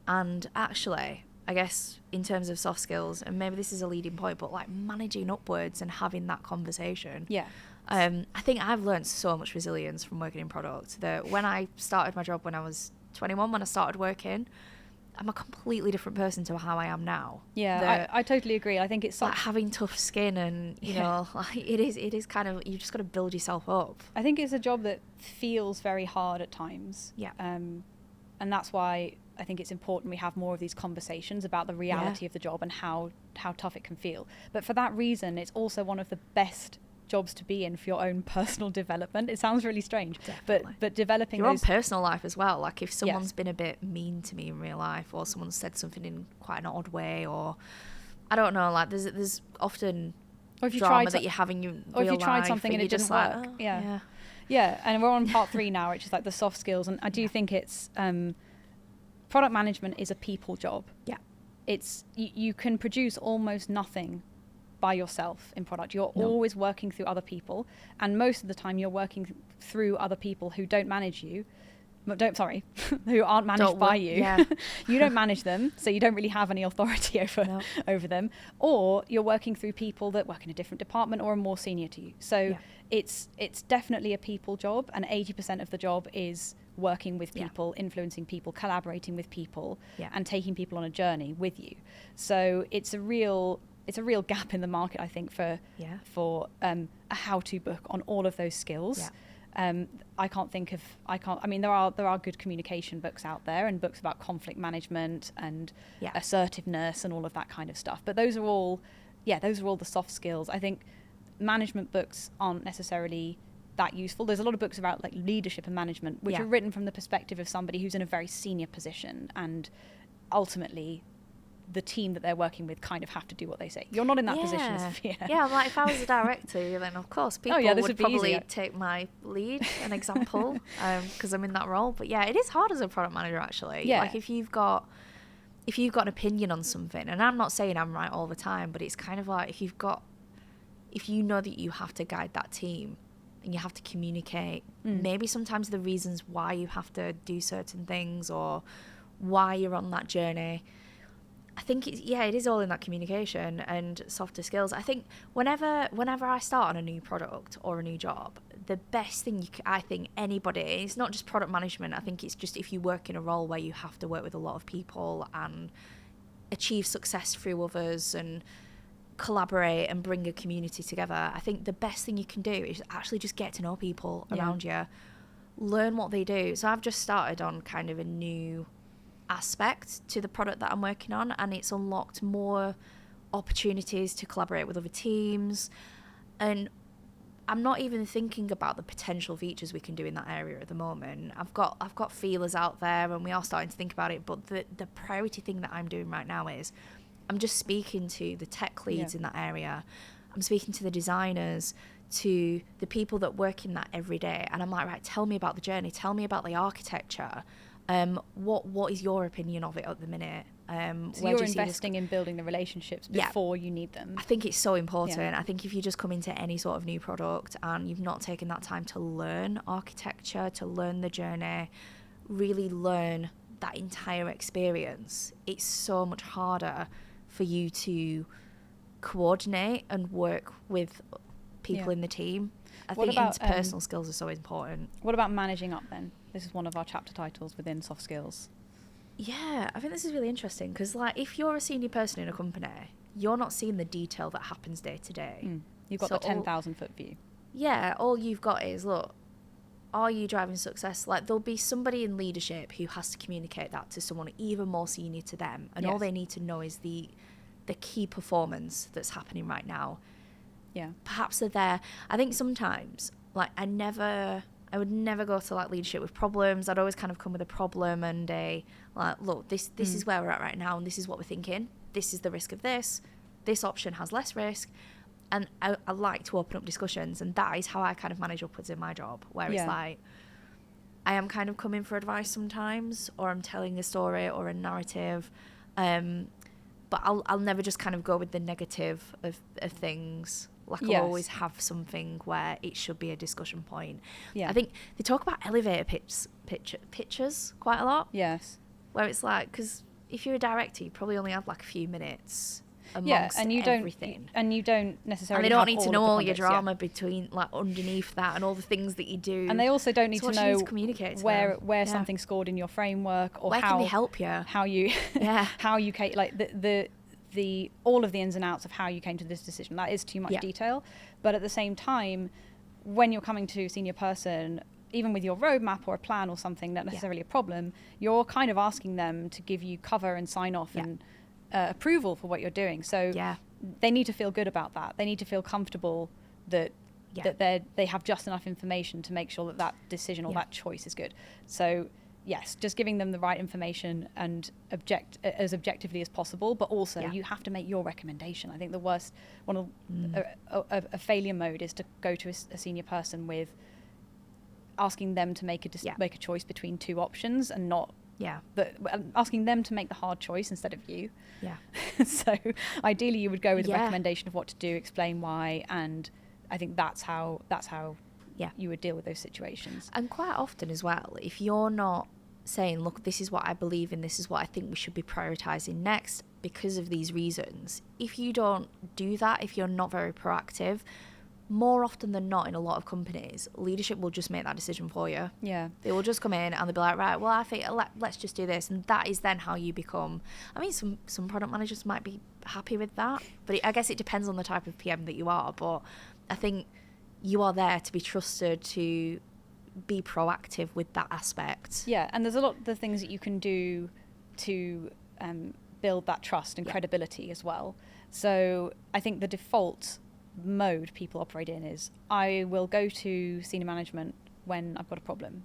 And actually, I guess in terms of soft skills, and maybe this is a leading point, but like managing upwards and having that conversation. I think I've learned so much resilience from working in product that when I started my job when I was 21, when I started working, I'm a completely different person to how I am now. I totally agree. I think it's like having tough skin, and you know, like it is kind of, you just got to build yourself up. I think it's a job that feels very hard at times. And that's why I think it's important we have more of these conversations about the reality of the job and how tough it can feel. But for that reason, it's also one of the best jobs to be in for your own personal development. It sounds really strange, but developing your own personal life as well. Like if someone's been a bit mean to me in real life, or someone said something in quite an odd way, or I don't know, like there's often drama that you have in your real life, or if you tried something and it didn't work. Yeah, and we're on part 3 now, which is like the soft skills, and I do think it's product management is a people job. Yeah, it's you can produce almost nothing by yourself in product. You're always working through other people, and most of the time you're working through other people who don't manage you, who aren't managed by you. You don't manage them, so you don't really have any authority over them, or you're working through people that work in a different department or are more senior to you. So it's definitely a people job, and 80% of the job is working with people, influencing people, collaborating with people, and taking people on a journey with you. So it's a real gap in the market, I think, for a how-to book on all of those skills. I mean, there are good communication books out there, and books about conflict management and assertiveness and all of that kind of stuff. But those are all the soft skills. I think management books aren't necessarily that useful. There's a lot of books about like leadership and management, which are written from the perspective of somebody who's in a very senior position, and ultimately the team that they're working with kind of have to do what they say. You're not in that position as like if I was a director, then of course people would probably take my lead, an example, because I'm in that role. But it is hard as a product manager, actually. Like if you've got an opinion on something, and I'm not saying I'm right all the time, but it's kind of like if you know that you have to guide that team and you have to communicate maybe sometimes the reasons why you have to do certain things or why you're on that journey. I think it is all in that communication and softer skills. I think whenever I start on a new product or a new job, the best thing I think anybody, it's not just product management, I think it's just if you work in a role where you have to work with a lot of people and achieve success through others and collaborate and bring a community together, I think the best thing you can do is actually just get to know people around you, learn what they do. So I've just started on kind of a new aspect to the product that I'm working on, and it's unlocked more opportunities to collaborate with other teams, and I'm not even thinking about the potential features we can do in that area at the moment. I've got feelers out there and we are starting to think about it, but the priority thing that I'm doing right now is I'm just speaking to the tech leads in that area. I'm speaking to the designers, to the people that work in that every day, and I'm like, right, tell me about the journey, tell me about the architecture. What is your opinion of it at the minute? So you're investing in building the relationships before you need them. I think it's so important. I think if you just come into any sort of new product and you've not taken that time to learn architecture, to learn the journey, really learn that entire experience, it's so much harder for you to coordinate and work with people in the team. I think interpersonal skills are so important. What about managing up then? This is one of our chapter titles within soft skills. Yeah, I think this is really interesting because, like, if you're a senior person in a company, you're not seeing the detail that happens day to day. You've got the 10,000 foot view. Yeah, all you've got is, look, are you driving success? Like, there'll be somebody in leadership who has to communicate that to someone even more senior to them, and all they need to know is the key performance that's happening right now. Yeah. Perhaps they're there. I think sometimes, like, I would never go to like leadership with problems. I'd always kind of come with a problem and look, this is where we're at right now, and this is what we're thinking. This is the risk of this. This option has less risk. And I like to open up discussions, and that is how I kind of manage upwards in my job, where it's like I am kind of coming for advice sometimes, or I'm telling a story or a narrative, but I'll never just kind of go with the negative of things. Like, I'll always have something where it should be a discussion point. I think they talk about elevator pitches quite a lot. Yes. Where it's like, because if you're a director, you probably only have like a few minutes amongst and you everything. You don't necessarily. And they don't need to know all your drama between, like, underneath that and all the things that you do. And they also don't need to know to communicate where something's scored in your framework, or where can they help you? How you how you like the all of the ins and outs of how you came to this decision. That is too much detail. But at the same time, when you're coming to senior person, even with your roadmap or a plan or something, not necessarily a problem, you're kind of asking them to give you cover and sign off and approval for what you're doing. So they need to feel good about that. They need to feel comfortable that they have just enough information to make sure that decision or that choice is good. So yes, just giving them the right information and as objectively as possible, but also you have to make your recommendation. I think the worst a failure mode is to go to a senior person with asking them to make a choice between two options and not asking them to make the hard choice instead of you. So ideally you would go with a recommendation of what to do, explain why, and I think that's how you would deal with those situations. And quite often as well, if you're not saying, look, this is what I believe in, this is what I think we should be prioritising next because of these reasons, if you don't do that, if you're not very proactive, more often than not in a lot of companies, leadership will just make that decision for you. They will just come in and they'll be like, right, well, I think let's just do this. And that is then how you become, I mean, some product managers might be happy with that, but I guess it depends on the type of PM that you are. But I think you are there to be trusted, to be proactive with that aspect. And there's a lot of the things that you can do to build that trust and credibility as well. So I think the default mode people operate in is, I will go to senior management when I've got a problem,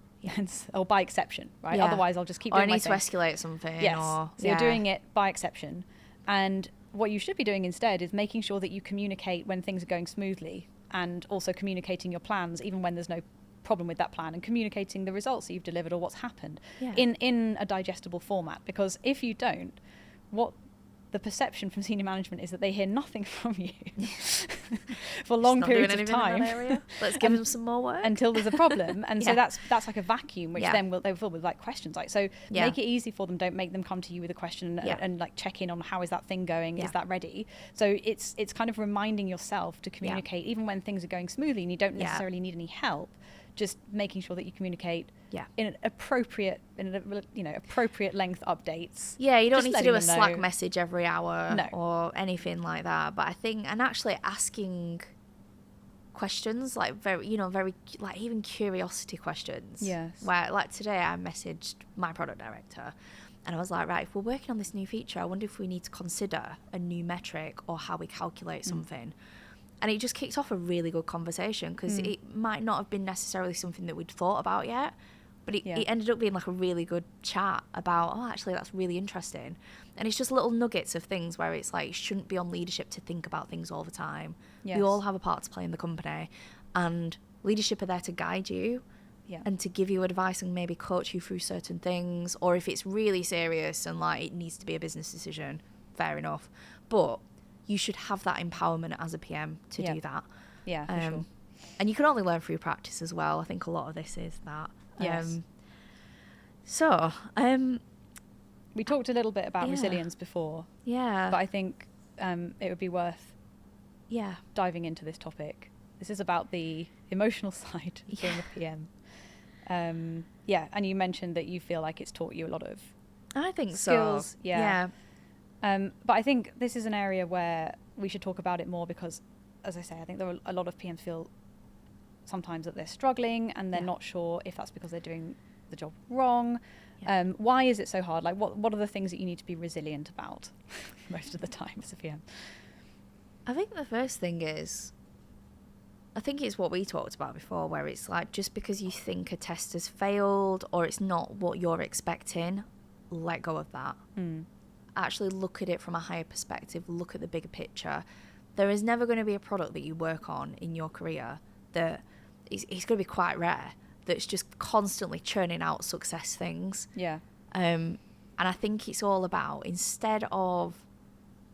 or by exception, right? Otherwise I'll just keep doing my thing. I need to escalate something. So you're doing it by exception, and what you should be doing instead is making sure that you communicate when things are going smoothly, and also communicating your plans even when there's no problem with that plan, and communicating the results that you've delivered or what's happened in a digestible format. Because if you don't, what the perception from senior management is that they hear nothing from you for long periods of time. Let's give them some more work until there's a problem. And so that's like a vacuum, which then they'll fill with like questions. Like, so make it easy for them. Don't make them come to you with a question and like check in on how is that thing going? Is that ready? So it's kind of reminding yourself to communicate even when things are going smoothly and you don't necessarily need any help. Just making sure that you communicate in an appropriate length updates. You don't need to do a Slack message every hour or anything like that. But I think, and actually asking questions, like very like even curiosity questions. Where like today I messaged my product director and I was like, right, if we're working on this new feature, I wonder if we need to consider a new metric or how we calculate something. And it just kicked off a really good conversation because it might not have been necessarily something that we'd thought about yet, but it ended up being like a really good chat about, oh, actually, that's really interesting. And it's just little nuggets of things where it's like, it shouldn't be on leadership to think about things all the time. We all have a part to play in the company, and leadership are there to guide you and to give you advice and maybe coach you through certain things. Or if it's really serious and like it needs to be a business decision, fair enough. But you should have that empowerment as a PM to do that. For sure. And you can only learn through practice as well. I think a lot of this is that. We talked a little bit about resilience before. But I think it would be worth diving into this topic. This is about the emotional side of being a PM. And you mentioned that you feel like it's taught you a lot of skills. But I think this is an area where we should talk about it more because, as I say, I think there are a lot of PMs feel sometimes that they're struggling and they're not sure if that's because they're doing the job wrong. Why is it so hard? Like, what are the things that you need to be resilient about most of the time as a PM? I think the first thing is, I think it's what we talked about before, where it's like, just because you think a test has failed or it's not what you're expecting, let go of that. Actually look at it from a higher perspective, look at the bigger picture. There is never going to be a product that you work on in your career that it's going to be quite rare, that's just constantly churning out success things. And I think it's all about, instead of,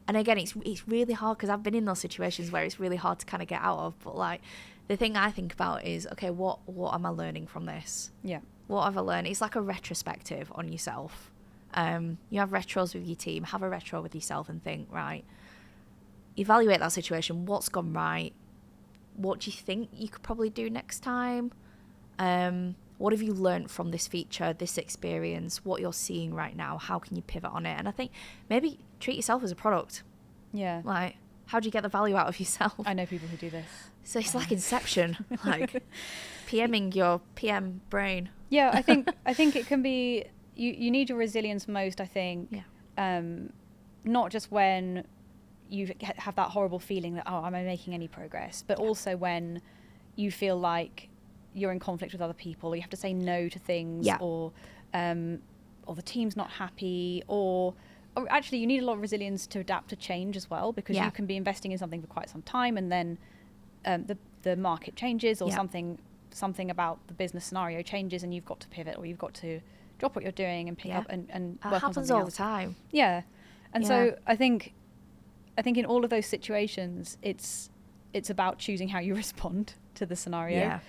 and again, it's really hard because I've been in those situations where it's really hard to kind of get out of, but like the thing I think about is, okay, what am I learning from this? What have I learned? It's like a retrospective on yourself. You have retros with your team, have a retro with yourself and think, right, evaluate that situation. What's gone right? What do you think you could probably do next time? What have you learned from this feature, this experience, what you're seeing right now? How can you pivot on it? And I think maybe treat yourself as a product. Like, how do you get the value out of yourself? I know people who do this. So it's like Inception, like PMing your PM brain. Yeah, I think it can be, you need your resilience most, I think, not just when you have that horrible feeling that, oh, am I making any progress, but also when you feel like you're in conflict with other people, or you have to say no to things, or the team's not happy, or actually you need a lot of resilience to adapt to change as well, because you can be investing in something for quite some time, and then the market changes, or something about the business scenario changes, and you've got to pivot, or you've got to drop what you're doing and pick up and work on something else. It happens all the time. Yeah. And so I think in all of those situations, it's about choosing how you respond to the scenario.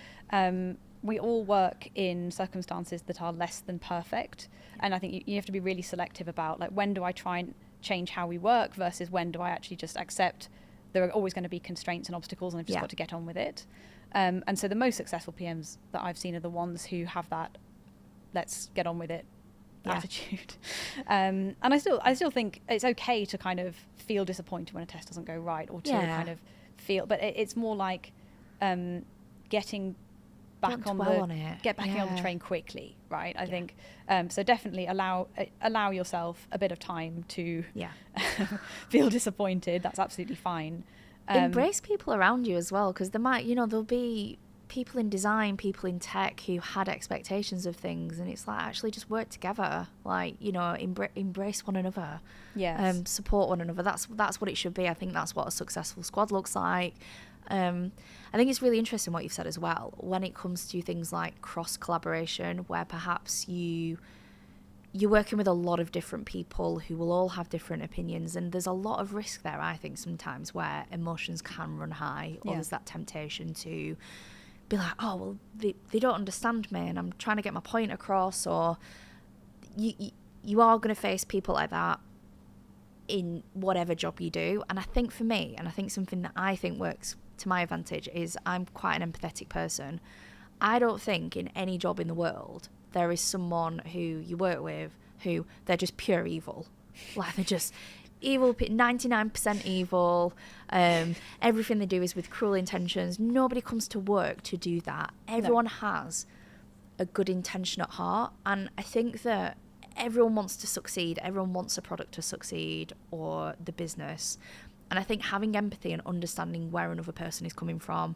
We all work in circumstances that are less than perfect, and I think you have to be really selective about, like, when do I try and change how we work versus when do I actually just accept there are always going to be constraints and obstacles, and I've just got to get on with it. And so the most successful PMs that I've seen are the ones who have that let's get on with it attitude. And I still think it's okay to kind of feel disappointed when a test doesn't go right, or to kind of feel, but it's more like getting back on the train quickly, right? I think so. Definitely allow yourself a bit of time to feel disappointed. That's absolutely fine. Embrace people around you as well, because there might, there'll be people in design, people in tech who had expectations of things, and it's like, actually just work together, like, embrace one another, support one another. That's what it should be. I think that's what a successful squad looks like. I think it's really interesting what you've said as well when it comes to things like cross collaboration, where perhaps you're working with a lot of different people who will all have different opinions, and there's a lot of risk there, I think, sometimes, where emotions can run high, or there's that temptation to be like, oh, well, they don't understand me and I'm trying to get my point across, or you are going to face people like that in whatever job you do. And I think for me, and I think something that I think works to my advantage, is I'm quite an empathetic person. I don't think in any job in the world there is someone who you work with who they're just pure evil. Like, they're just evil, 99% evil. Everything they do is with cruel intentions. Nobody comes to work to do that. Everyone has a good intention at heart. And I think that everyone wants to succeed. Everyone wants a product to succeed, or the business. And I think having empathy and understanding where another person is coming from,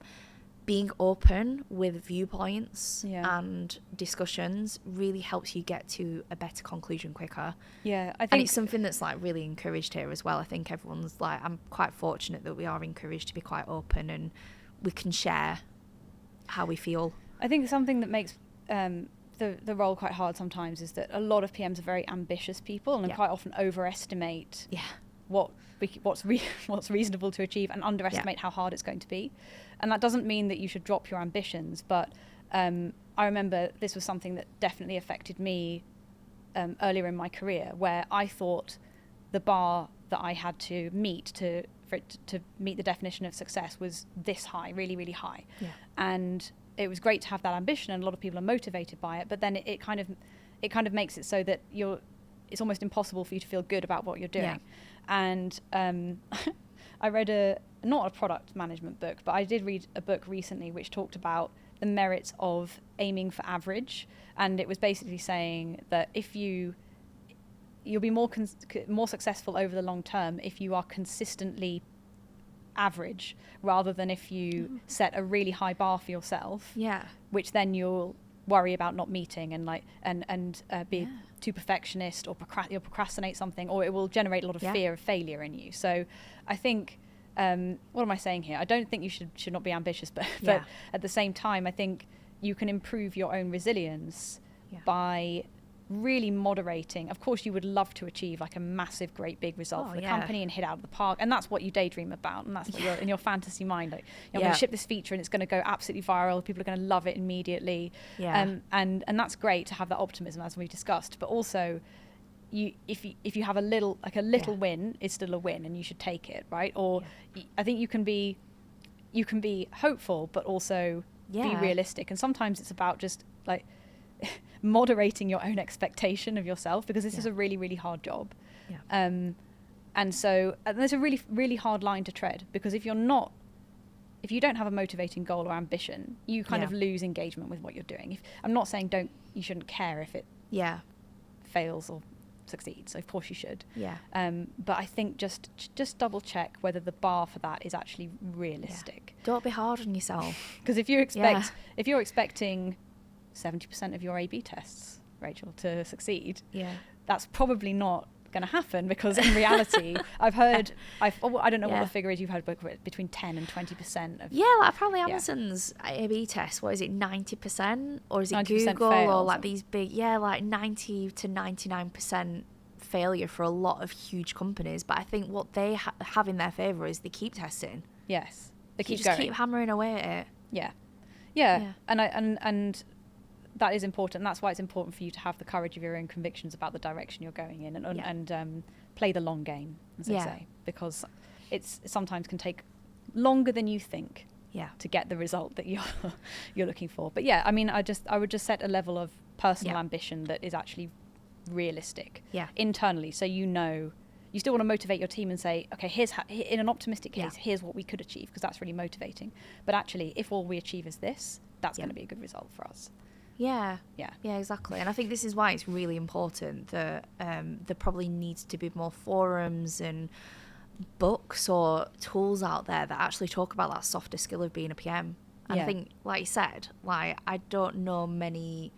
being open with viewpoints and discussions, really helps you get to a better conclusion quicker. Yeah, I think, and it's something that's like really encouraged here as well. I think everyone's like, I'm quite fortunate that we are encouraged to be quite open and we can share how we feel. I think something that makes the role quite hard sometimes is that a lot of PMs are very ambitious people, and quite often overestimate what's reasonable to achieve, and underestimate how hard it's going to be. And that doesn't mean that you should drop your ambitions, but I remember this was something that definitely affected me earlier in my career, where I thought the bar that I had to meet to meet the definition of success was this high, really, really high. And it was great to have that ambition, and a lot of people are motivated by it, but then it kind of makes it so that it's almost impossible for you to feel good about what you're doing. And I read not a product management book, but I did read a book recently which talked about the merits of aiming for average, and it was basically saying that if you'll be more successful over the long term if you are consistently average, rather than if you set a really high bar for yourself, which then you'll worry about not meeting, and be too perfectionist, or you'll procrastinate something, or it will generate a lot of fear of failure in you. So I think, what am I saying here? I don't think you should not be ambitious, but at the same time, I think you can improve your own resilience by really moderating. Of course, you would love to achieve like a massive, great big result for the company and hit out of the park, and that's what you daydream about, and that's what you're in your fantasy mind. Like, I'm going to ship this feature and it's going to go absolutely viral. People are going to love it immediately. And that's great to have that optimism, as we discussed. But also, if you have a little win, is still a win, and you should take it, right? Or I think you can be hopeful, but also be realistic. And sometimes it's about just like moderating your own expectation of yourself, because this is a really, really hard job. And And so there's a really, really hard line to tread, because if you don't have a motivating goal or ambition, you kind of lose engagement with what you're doing. I'm not saying you shouldn't care if it fails or succeeds. So of course you should. Yeah. But I think just double check whether the bar for that is actually realistic. Yeah. Don't be hard on yourself. Because if you're expecting 70% of your A/B tests, Rachel, to succeed, that's probably not going to happen, because in reality I don't know what the figure is you've heard, but between 10 and 20% of like probably Amazon's A/B test, what is it, 90%, or is it Google, or like these big like 90 to 99% failure for a lot of huge companies. But I think what they have in their favour is they keep testing. Yes, they keep just keep hammering away at it. Yeah. And that is important. That's why it's important for you to have the courage of your own convictions about the direction you're going in, and play the long game, as they say, because it sometimes can take longer than you think to get the result that you're looking for. But I mean, I would just set a level of personal ambition that is actually realistic internally, so you still want to motivate your team and say, okay, here's in an optimistic case, here's what we could achieve, because that's really motivating. But actually, if all we achieve is this, that's going to be a good result for us. Yeah, exactly. And I think this is why it's really important that there probably needs to be more forums and books or tools out there that actually talk about that softer skill of being a PM. And I think, like you said, like I don't know many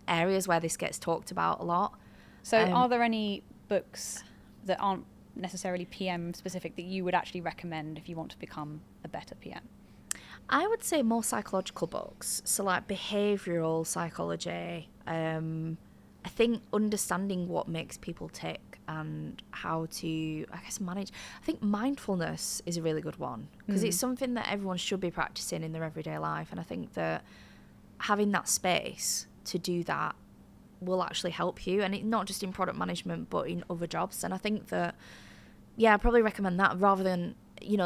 areas where this gets talked about a lot. So are there any books that aren't necessarily PM specific that you would actually recommend if you want to become a better PM? I would say more psychological books, so like behavioural psychology. I think understanding what makes people tick and how to, I guess, manage. I think mindfulness is a really good one, because it's something that everyone should be practicing in their everyday life. And I think that having that space to do that will actually help you, and not just in product management but in other jobs. And I think that I'd probably recommend that rather than,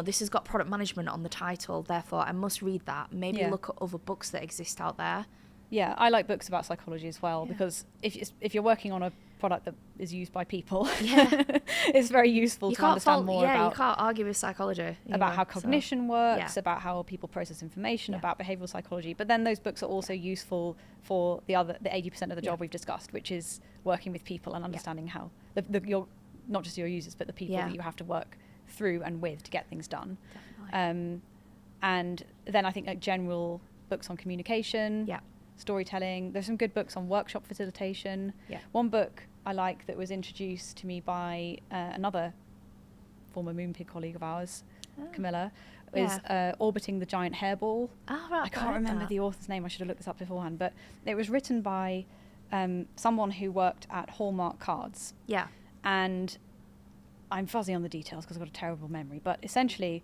this has got product management on the title, therefore I must read that. Maybe look at other books that exist out there. Yeah, I like books about psychology as well, because if you're working on a product that is used by people, it's very useful to understand more about. You can't argue with psychology. About how cognition works, about how people process information, about behavioural psychology. But then those books are also useful for the 80% of the job we've discussed, which is working with people and understanding how your not just your users, but the people that you have to work through and with to get things done. Definitely. And then I think like general books on communication, storytelling. There's some good books on workshop facilitation. One book I like that was introduced to me by another former Moonpig colleague of ours, Camilla, is Orbiting the Giant Hairball. Oh, right, I can't remember the author's name. I should have looked this up beforehand, but it was written by someone who worked at Hallmark Cards. And I'm fuzzy on the details because I've got a terrible memory, but essentially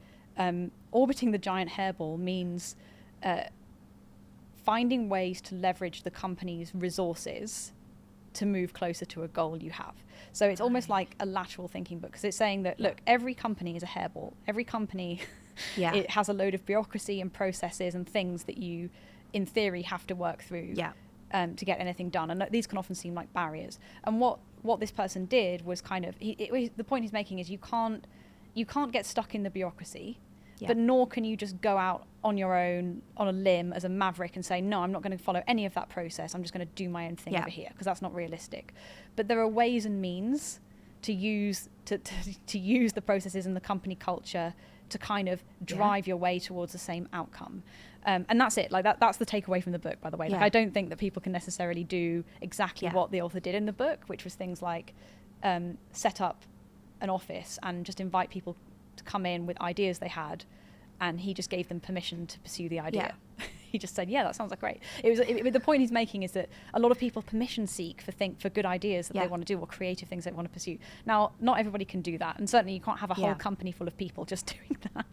orbiting the giant hairball means finding ways to leverage the company's resources to move closer to a goal you have. So it's almost like a lateral thinking book, because it's saying that, look, every company is a hairball. Every company, it has a load of bureaucracy and processes and things that you, in theory, have to work through to get anything done. And these can often seem like barriers. And what this person did was kind of, the point he's making is you can't get stuck in the bureaucracy, but nor can you just go out on your own on a limb as a maverick and say, no, I'm not going to follow any of that process. I'm just going to do my own thing over here, because that's not realistic. But there are ways and means to use to use the processes and the company culture to kind of drive your way towards the same outcome. And that's it. Like that's the takeaway from the book, by the way. Like I don't think that people can necessarily do exactly what the author did in the book, which was things like set up an office and just invite people to come in with ideas they had, and he just gave them permission to pursue the idea. He just said, that sounds like great. The point he's making is that a lot of people permission seek for good ideas that they want to do, or creative things they want to pursue. Now, not everybody can do that, and certainly you can't have a whole company full of people just doing that,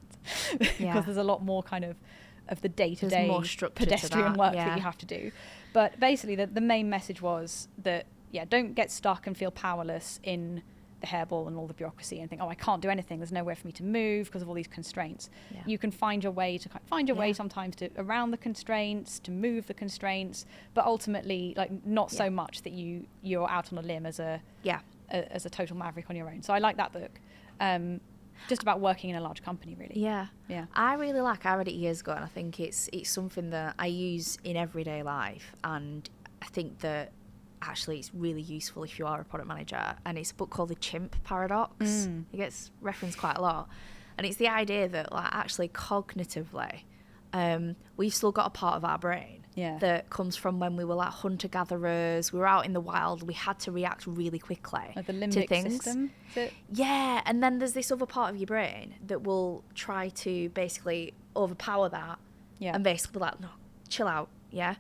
because there's a lot more kind of the day-to-day pedestrian work that you have to do. But basically the main message was that don't get stuck and feel powerless in the hairball and all the bureaucracy and think, I can't do anything, there's nowhere for me to move because of all these constraints. You can find your way sometimes to around the constraints, to move the constraints, but ultimately not so much that you're out on a limb as a total maverick on your own. So I like that book. just about working in a large company, really. Yeah. I read it years ago, and I think it's something that I use in everyday life, and I think that actually it's really useful if you are a product manager. And it's a book called The Chimp Paradox. It gets referenced quite a lot, and it's the idea that like actually cognitively we've still got a part of our brain that comes from when we were like hunter-gatherers. We were out in the wild. We had to react really quickly the limbic to things. system, is it? Yeah, and then there's this other part of your brain that will try to basically overpower that and basically be like, no, chill out, yeah?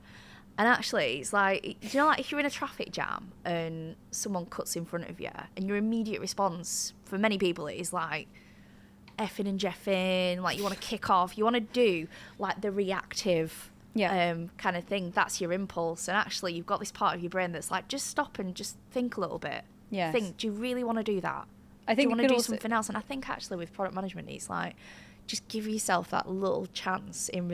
And actually, it's like, do you know, like if you're in a traffic jam and someone cuts in front of you and your immediate response for many people is like, effing and jeffing, like you want to kick off, you want to do like the reactive kind of thing. That's your impulse. And actually you've got this part of your brain that's like, just stop and just think a little bit. Think, do you really want to do that? I think do you want to do something else? And I think actually with product management, it's like, just give yourself that little chance in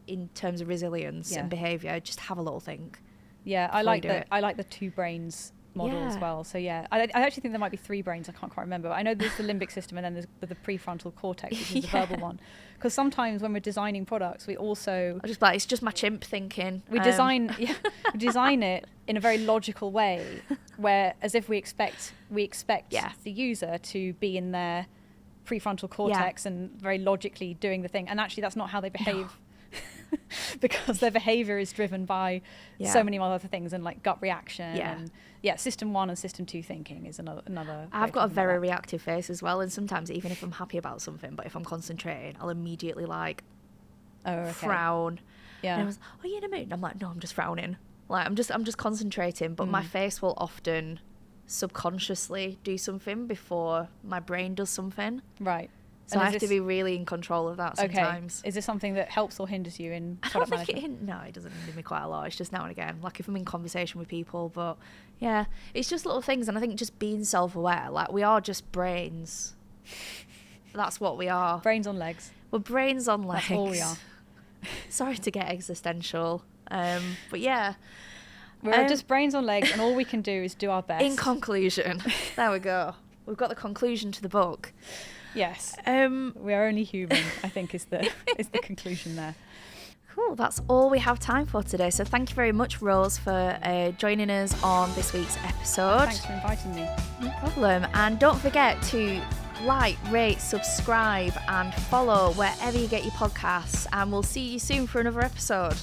in terms of resilience and behaviour. Just have a little think. I like the two brains model as well. So I actually think there might be three brains. I can't quite remember. But I know there's the limbic system, and then there's the prefrontal cortex, which is the verbal one. Because sometimes when we're designing products, we also it's just my chimp thinking. We design it in a very logical way, where as if we expect the user to be in their prefrontal cortex and very logically doing the thing. And actually, that's not how they behave. No. Because their behavior is driven by so many other things, and like gut reaction and system 1 and system 2 thinking is another I've got a very reactive face as well, and sometimes even if I'm happy about something, but if I'm concentrating, I'll immediately like frown. And I was, are you in a mood? And I'm like, no, I'm just frowning. Like I'm just concentrating, but my face will often subconsciously do something before my brain does something. Right. So I have to be really in control of that sometimes. Okay. Is this something that helps or hinders you in product management? No, it doesn't hinder me quite a lot. It's just now and again, like if I'm in conversation with people. But yeah, it's just little things. And I think just being self-aware, like we are just brains. That's what we are. Brains on legs. We're brains on legs. That's all we are. Sorry to get existential. But yeah. We're just brains on legs, and all we can do is do our best. In conclusion. There we go. We've got the conclusion to the book. Yes. We are only human, I think is the conclusion there. Cool, that's all we have time for today. So thank you very much, Rose, for joining us on this week's episode. Thanks for inviting me. No problem. And don't forget to like, rate, subscribe and follow wherever you get your podcasts. And we'll see you soon for another episode.